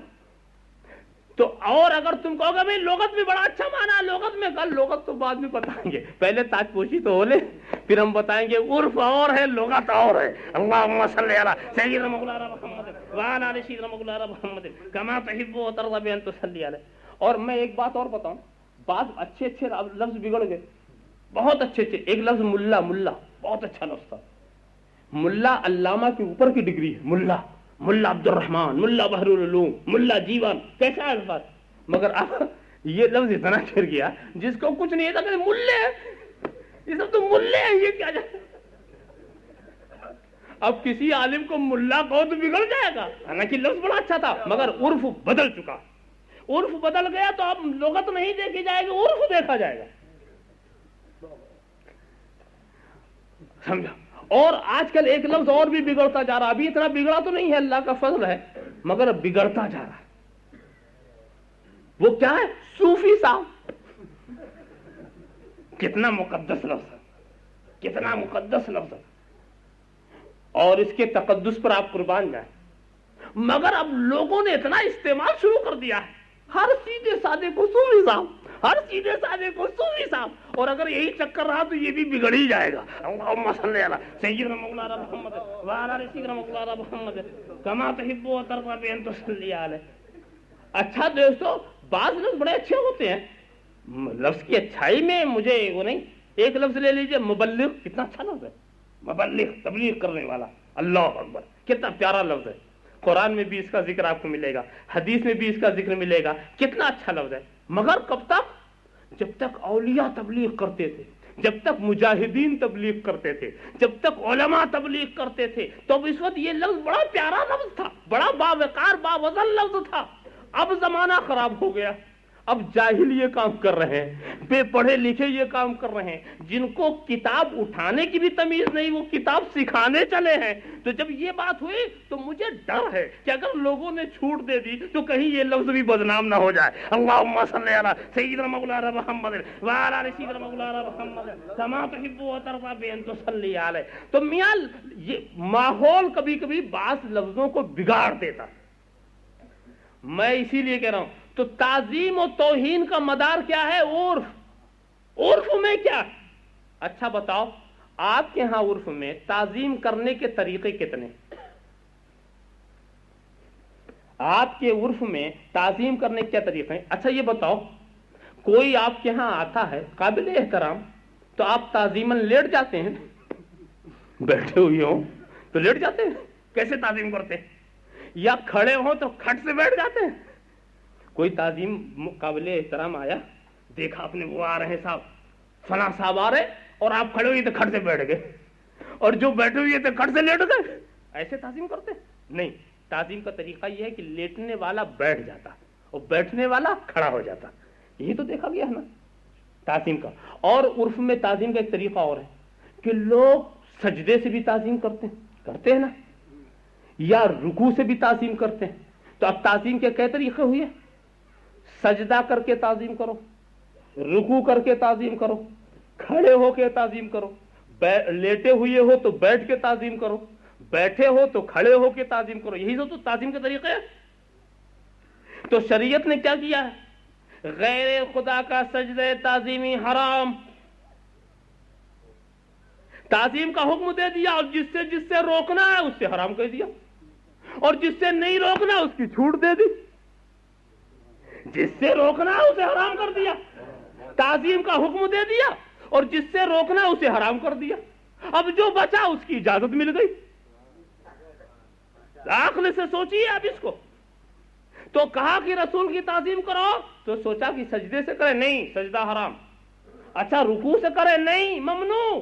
تو اور اگر تم کہو گے بھائی لغت میں بڑا اچھا مانا, لغت میں کل, لغت تو بعد میں بتائیں گے, پہلے تاج پوشی تو ہو لے پھر ہم بتائیں گے. عرف اور ہے, لغت اور ہے. اللہم صلی علی سیدنا مولانا محمد وعلی آل سیدنا مولانا محمد کما تحب و ترضى بان تصلی علیہ. اور میں ایک بات اور بتاؤں, بعض اچھے اچھے لفظ بگڑ گئے, بہت اچھے اچھے. ایک لفظ ملا, ملا بہت اچھا لفظ تھا. ملا علامہ کے اوپر کی ڈگری ہے. ملا, ملا عبد الرحمان, ملا بحر العلوم, ملا جیوان, کیسا الفاظ. مگر اب یہ لفظ اتنا گر گیا جس کو کچھ نہیں تھا کہ ملے, یہ سب تو ملے ہیں, یہ کیا جائے. اب کسی عالم کو ملا کہو تو بگڑ جائے گا, حالانکہ لفظ بڑا اچھا تھا مگر عرف بدل چکا. عرف بدل گیا تو اب لغت نہیں دیکھی جائے گی, عرف دیکھا جائے گا. سمجھا. اور آج کل ایک لفظ اور بھی بگڑتا جا رہا, ابھی اتنا بگڑا تو نہیں ہے, اللہ کا فضل ہے, مگر بگڑتا جا رہا ہے. وہ کیا ہے؟ صوفی صاحب. کتنا مقدس لفظ ہے, کتنا مقدس لفظ ہے, اور اس کے تقدس پر آپ قربان جائیں. مگر اب لوگوں نے اتنا استعمال شروع کر دیا ہے, ہر سیدھے سادے کو صوفی صاحب, ہر سیدھے سادے کو صوفی صاحب. اور اگر یہی چکر رہا تو یہ بھی بگڑ ہی جائے گا. اللہم صلی علی سیدنا مولانا محمد وعلی آل سیدنا مولانا محمد کما تحب و ترضى بان تصلی علیہ. اچھا دوستو, بعض لفظ بڑے اچھے ہوتے ہیں, لفظ کی اچھائی میں مجھے وہ نہیں. ایک لفظ لے لیجئے مبلغ, کتنا اچھا لفظ ہے. مبلغ, تبلیغ کرنے والا. اللہ اکبر, کتنا پیارا لفظ ہے. قرآن میں بھی اس کا ذکر آپ کو ملے گا, حدیث میں بھی اس کا ذکر ملے گا. کتنا اچھا لفظ ہے. مگر کب تک؟ جب تک اولیاء تبلیغ کرتے تھے, جب تک مجاہدین تبلیغ کرتے تھے, جب تک علماء تبلیغ کرتے تھے, تو اس وقت یہ لفظ بڑا پیارا لفظ تھا, بڑا باوقار باوزن لفظ تھا. اب زمانہ خراب ہو گیا, اب جاہل یہ کام کر رہے ہیں, بے پڑھے لکھے یہ کام کر رہے ہیں, جن کو کتاب اٹھانے کی بھی تمیز نہیں, وہ کتاب سکھانے چلے ہیں. تو جب یہ بات ہوئی تو مجھے ڈر ہے کہ اگر لوگوں نے چھوٹ دے دی تو کہیں یہ لفظ بھی بدنام نہ ہو جائے. اللہم صلی علی سیدنا مولانا محمد وعلی آل سیدنا مولانا محمد کما تحب و ترضى بان تصلی علیہ. تو میاں یہ ماحول کبھی کبھی بعض لفظوں کو بگاڑ دیتا. میں اسی لیے کہہ رہا ہوں, تو تعظیم و توہین کا مدار کیا ہے؟ عرف. عرف میں کیا؟ اچھا بتاؤ, آپ کے ہاں عرف میں تعظیم کرنے کے طریقے کتنے؟ آپ کے عرف میں تعظیم کرنے کے کیا طریقے ہیں؟ اچھا یہ بتاؤ, کوئی آپ کے ہاں آتا ہے قابل احترام تو آپ تعظیماً لیٹ جاتے ہیں؟ بیٹھے ہوئے ہوں تو لیٹ جاتے ہیں, کیسے تعظیم کرتے ہیں؟ یا کھڑے ہوں تو کھٹ سے بیٹھ جاتے ہیں؟ کوئی تعظیم قابل احترام آیا, دیکھا آپ نے وہ آ رہے ہیں صاحب, فلاں صاحب آ رہے, اور آپ کھڑے ہوئے تو کھٹ سے بیٹھ گئے, اور جو بیٹھے ہوئے تھے کھٹ سے لیٹ گئے. ایسے تعظیم کرتے نہیں. تعظیم کا طریقہ یہ ہے کہ لیٹنے والا بیٹھ جاتا اور بیٹھنے والا کھڑا ہو جاتا. یہی تو دیکھا گیا ہے نا تعظیم کا. اور عرف میں تعظیم کا ایک طریقہ اور ہے کہ لوگ سجدے سے بھی تعظیم کرتے ہیں نا, یا رکوع سے بھی تعظیم کرتے ہیں. تو اب تعظیم کے کئی طریقے ہوئے, سجدہ کر کے تعظیم کرو, رکوع کر کے تعظیم کرو, کھڑے ہو کے تعظیم کرو, لیٹے ہوئے ہو تو بیٹھ کے تعظیم کرو, بیٹھے ہو تو کھڑے ہو کے تعظیم کرو. یہی تو تعظیم کے طریقے ہیں. تو شریعت نے کیا کیا ہے؟ غیر خدا کا سجدہ تعظیمی حرام. تعظیم کا حکم دے دیا, اور جس سے روکنا ہے اس سے حرام کر دیا. اور جس سے نہیں روکنا اس کی چھوٹ دے دی. جس سے روکنا اسے حرام کر دیا, تعظیم کا حکم دے دیا, اور جس سے روکنا اسے حرام کر دیا. اب جو بچا اس کی اجازت مل گئی. عقل سے سوچیے آپ اس کو. تو کہا کہ رسول کی تعظیم کرو, تو سوچا کہ سجدے سے کرے, نہیں سجدہ حرام. اچھا رکوع سے کرے, نہیں ممنوع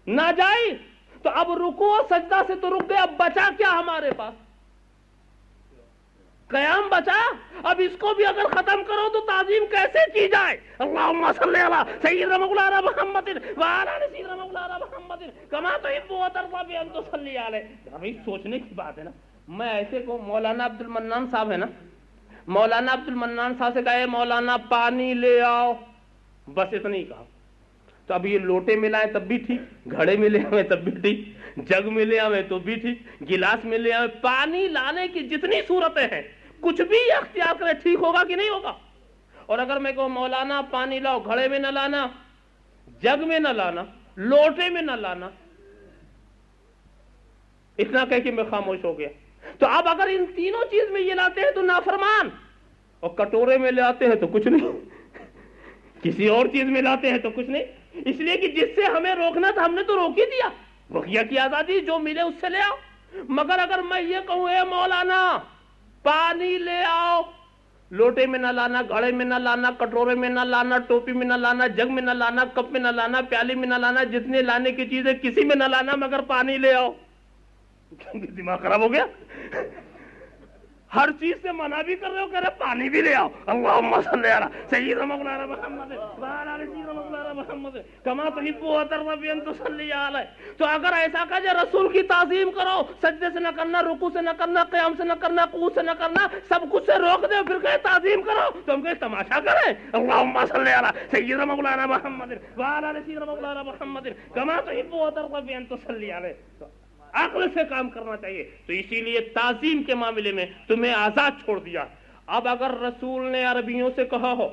ناجائز. تو اب رکوع اور سجدہ سے تو رک گئے, اب بچا کیا ہمارے پاس؟ قیام بچا. اب اس کو بھی اگر ختم کرو تو تعظیم کیسے کی جائے؟ اللہم صلی علی سیدنا مولانا محمد وعلی آل سیدنا مولانا محمد کما تحب و ترضی بان تصلی علیہ. ابھی سوچنے کی بات ہے نا. میں ایسے کو مولانا عبد المنان صاحب ہے نا, مولانا عبد المنان صاحب سے کہے مولانا پانی لے آؤ, بس اتنا ہی کہا. تو اب یہ لوٹے میں لائے تب بھی ٹھیک, گھڑے میں لے آئے تب بھی ٹھیک, جگ میں لے آئے تو بھی ٹھیک, گلاس میں لے آئے. پانی لانے کی جتنی صورتیں ہیں کچھ بھی اختیار کرے, ٹھیک ہوگا کہ نہیں ہوگا؟ اور اگر میں کہوں مولانا پانی لاؤ, گھڑے میں نہ لانا, جگ میں نہ لانا, لوٹے میں نہ لانا, اتنا کہہ کہ میں خاموش ہو گیا. تو اب اگر ان تینوں چیز میں یہ لاتے ہیں تو نافرمان, اور کٹورے میں لاتے ہیں تو کچھ نہیں, کسی اور چیز میں لاتے ہیں تو کچھ نہیں. اس لیے کہ جس سے ہمیں روکنا تھا ہم نے تو روک ہی دیا. بقیہ کی آزادی, جو ملے اس سے لے آؤ. مگر اگر میں یہ کہوں اے مولانا پانی لے آؤ, لوٹے میں نہ لانا, گھڑے میں نہ لانا, کٹورے میں نہ لانا, ٹوپی میں نہ لانا, جگ میں نہ لانا, کپ میں نہ لانا, پیالی میں نہ لانا, جتنے لانے کی چیزیں کسی میں نہ لانا, مگر پانی لے آؤ. دماغ خراب ہو گیا. ہر چیز سے منع بھی کر رہے ہو, کہہ رہے پانی بھی لے آؤ. اللہم صلی علی سیدنا مولانا محمد وعلی آل سیدنا مولانا محمد کما تحب و ترضی بان تصلی علیہ. تو اگر ایسا کہا جائے رسول کی تعظیم کرو, سجدے سے نہ کرنا, رکوع سے نہ کرنا, قیام سے نہ کرنا, قعود سے نہ کرنا, سب کچھ سے روک دے, پھر کہے تعظیم کرو, تو ہم کہیں تماشا کریں. اللہم صلی علی سیدنا مولانا محمد وعلی آل سیدنا مولانا محمد کما تحب و ترضی بان تصلی علیہ. عقل سے کام کرنا چاہیے. تو اسی لیے تعظیم کے معاملے میں تمہیں آزاد چھوڑ دیا. اب اگر رسول نے عربیوں سے کہا ہو,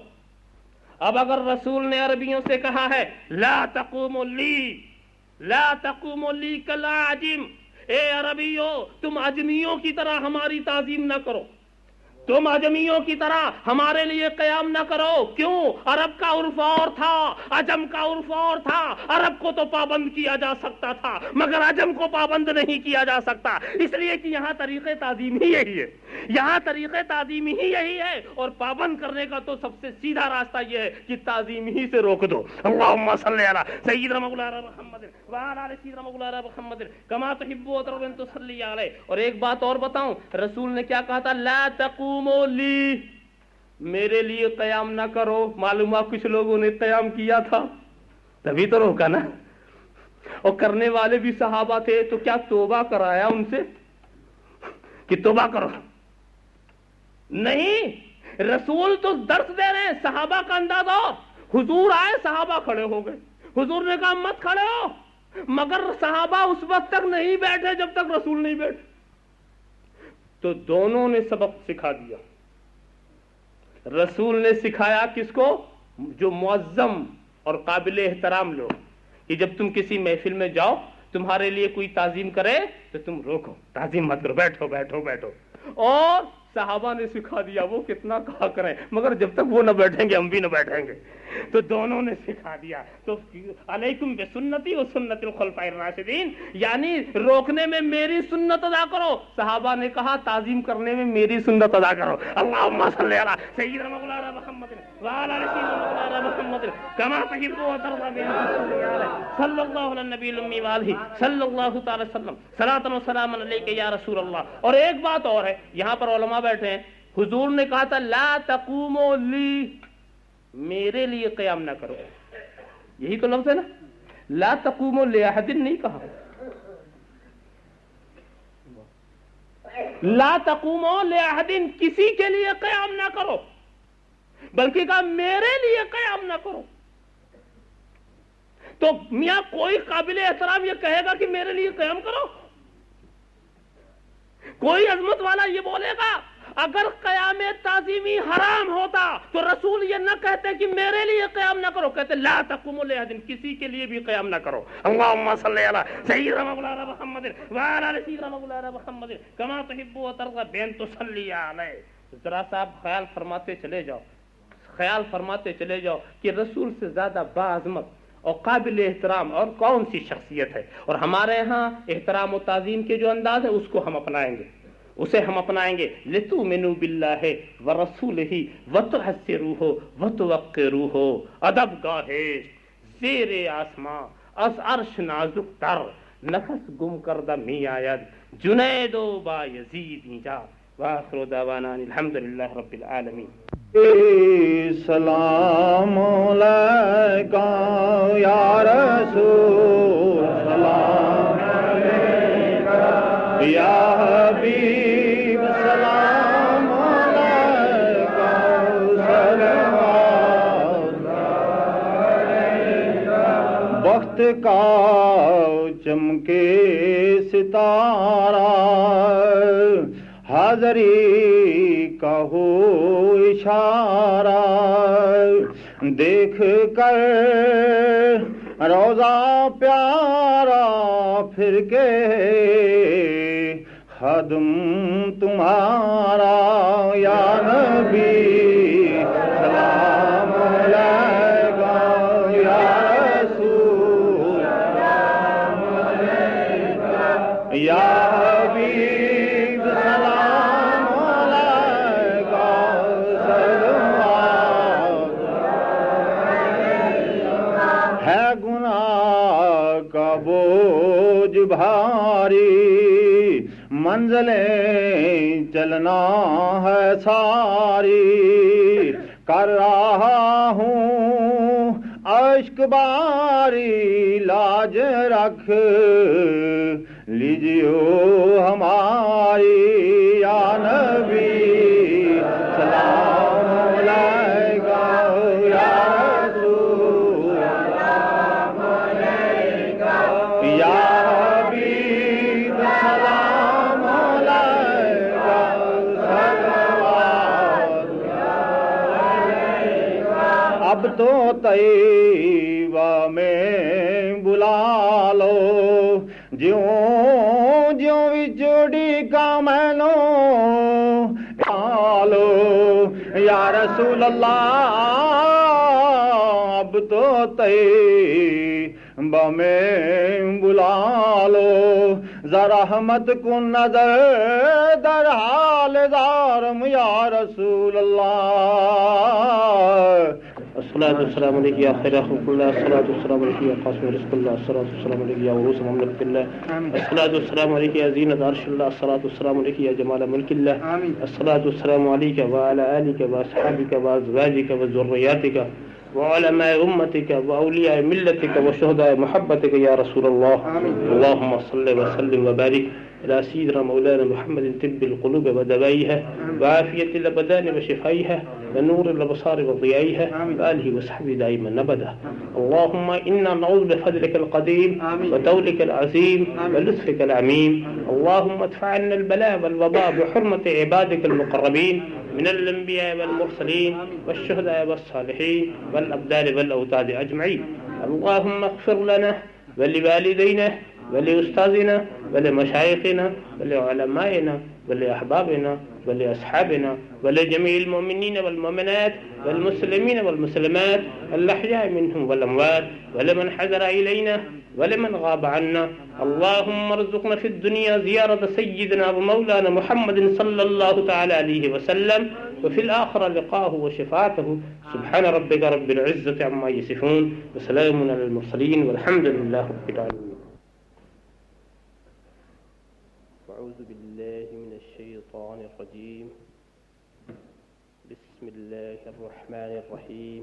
اب اگر رسول نے عربیوں سے کہا ہے لا تقوموا لی, لا تقوموا لی کالعجم, اے عربیوں تم عجمیوں کی طرح ہماری تعظیم نہ کرو, تم عجمیوں کی طرح ہمارے لیے قیام نہ کرو. کیوں؟ عرب کا عرف اور تھا, عجم کا عرف اور تھا. عرب کو تو پابند کیا جا سکتا تھا, مگر عجم کو پابند نہیں کیا جا سکتا, اس لیے کہ یہاں طریقے تعظیم ہی یہی ہے, یہاں طریقے تعظیم ہی یہی ہے. اور پابند کرنے کا تو سب سے سیدھا راستہ یہ ہے کہ تعظیم ہی سے روک دو. اللہم صلی علی سیدنا مولانا محمد وعلی آل سیدنا مولانا محمد کما تحب و ترضی بان تصلی علیہ. اور ایک بات اور بتاؤں, رسول نے کیا کہا تھا؟ لا تقوموا لی, میرے لیے قیام نہ کرو. معلوم ہے کچھ لوگوں نے قیام کیا تھا تبھی تو روکا نا, اور کرنے والے بھی صحابہ تھے, تو کیا توبہ کرایا ان سے کہ توبہ کرو؟ نہیں, رسول تو درس دے رہے ہیں. صحابہ کا انداز اور, حضور آئے صحابہ کھڑے ہو گئے, حضور نے کہا مت کھڑے ہو, مگر صحابہ اس وقت تک نہیں بیٹھے جب تک رسول نہیں بیٹھے. تو دونوں نے سبق سکھا دیا. رسول نے سکھایا کس کو؟ جو معظم اور قابل احترام لوگ, کہ جب تم کسی محفل میں جاؤ تمہارے لیے کوئی تعظیم کرے تو تم روکو, تعظیم مت کرو, بیٹھو بیٹھو بیٹھو. اور صحابہ نے سکھا دیا وہ کتنا کہا کریں, مگر جب تک وہ نہ بیٹھیں گے ہم بھی نہ بیٹھیں گے. تو دونوں نے سکھا دیا. تو علیکم بسنتی و سنت الخلفاء الراشدین, یعنی روکنے میں میری سنت ادا کرو. صحابہ نے کہا تعظیم کرنے میں میری سنت ادا کرو. اللہم صلی علی سیدنا مولانا محمد وعلی آل سیدنا مولانا محمد کما تحب و ترضی بان تصلی علیہ. صلی اللہ علی النبی الامی وآلہ صلی اللہ تعالی وسلم صلاۃ و سلام علیک یا رسول اللہ. اور ایک بات اور ہے, یہاں پر علماء بیٹھے ہیں, حضور نے کہا تھا لا تقوموا لی, میرے لیے قیام نہ کرو. یہی تو لفظ ہے نا, لا تقوموا لاحد نہیں کہا, لا تقوموا لاحد کسی کے لیے قیام نہ کرو, بلکہ کہا میرے لیے قیام نہ کرو. تو میاں کوئی قابل احترام یہ کہے گا کہ میرے لیے قیام کرو؟ کوئی عظمت والا یہ بولے گا اگر قیام تعظیمی حرام ہوتا تو رسول یہ نہ کہتے کہ میرے لیے قیام نہ کرو، کہتے لا تقوموا لأحد، کسی کے لیے بھی قیام نہ کرو. اللهم صل علی سیدنا مولانا محمد وعلی آل سیدنا مولانا محمد کما تحب و ترضى بین تصلی علیہ. ذرا صاحب خیال فرماتے چلے جاؤ، خیال فرماتے چلے جاؤ کہ رسول سے زیادہ باعظمت اور قابل احترام اور کون سی شخصیت ہے. اور ہمارے ہاں احترام و تعظیم کے جو انداز ہے اس کو ہم اپنائیں گے، اسے ہم اپنائیں گے. لِتُؤْمِنُوا بِاللَّهِ وَرَسُولِهِ وَتُعَزِّرُوهُ وَتُوَقِّرُوهُ. ادب گاہش زیر آسماں از عرش نازک تر، نفس گم کردہ می آید جنید و با یزید اینجا. وآخر دعوانا الحمدللہ رب العالمین. سلام علیکہ یا رسول، سلام علیکہ یا حبیب، سلام علیکہ صلوات علیکہ. وقت کا چمکے ستارہ، حاضری کا ہو اشارہ، دیکھ کر روضہ پیارا پھر کے خدم تمہارا. یا نبی سلام علیکہ، یا رسول سلام علیکہ، یا حبیب سلام علیکہ صلوات. ہے گناہ کا بوجھ بھاری، منزلیں چلنا ہے ساری، کر رہا ہوں اشک باری، لاج رکھ لیجیو ہماری. یا نبی سلام علیکہ، یا رسول سلام علیکہ، یا حبیب سلام علیکہ صلوات. اب تو طیبہ میں بلا لو، جیوں جیوں وچڑی کا مینو آلو. یا رسول اللہ اب تو طیبہ میں بلا لو، ذرا رحمت کو نظر در حال دارم. یا رسول اللہ الصلاة والسلام عليك يا خير خلق الله، الصلاة والسلام عليك يا قاسم رزق الله، الصلاة والسلام عليك يا عروس مملكة الله، الصلاة والسلام عليك يا زينة عرش الله، الصلاة والسلام عليك يا جمال ملك الله، الصلاة والسلام عليك وعلى آلك وأصحابك وأزواجك وذرياتك وعلماء أمتك وأولياء ملتك وشهداء محبتك يا رسول الله. اللهم صل وسلم وبارك إلى سيدنا مولانا محمد طب القلوب ودوائها وعافية الأبدان وشفائها ونور الأبصار وضيائها وآله وصحبه دائما أبدا. اللهم إنا نعوذ بفضلك القديم وطولك العظيم ولطفك العميم. اللهم ادفع عنا البلاء والوباء بحرمة عبادك المقربين من الأنبياء والمرسلين والشهداء والصالحين والأبدال والأوتاد أجمعين. اللهم اغفر لنا ولوالدينا ولأستاذنا ولمشايخنا ولعلمائنا ولأحبابنا ولأصحابنا ولجميع المؤمنين والمؤمنات والمسلمين والمسلمات الأحياء منهم والأموات ولمن حضر إلينا ولمن غاب عنا. اللهم ارزقنا في الدنيا زيارة سيدنا ومولانا محمد صلى الله تعالى عليه وسلم، وفي الآخرة لقاءه وشفاعته. سبحان ربك رب العزة عما يصفون وسلام على المرسلين والحمد لله رب العالمين. أعوذ بالله من الشيطان الرجيم. بسم الله الرحمن الرحيم.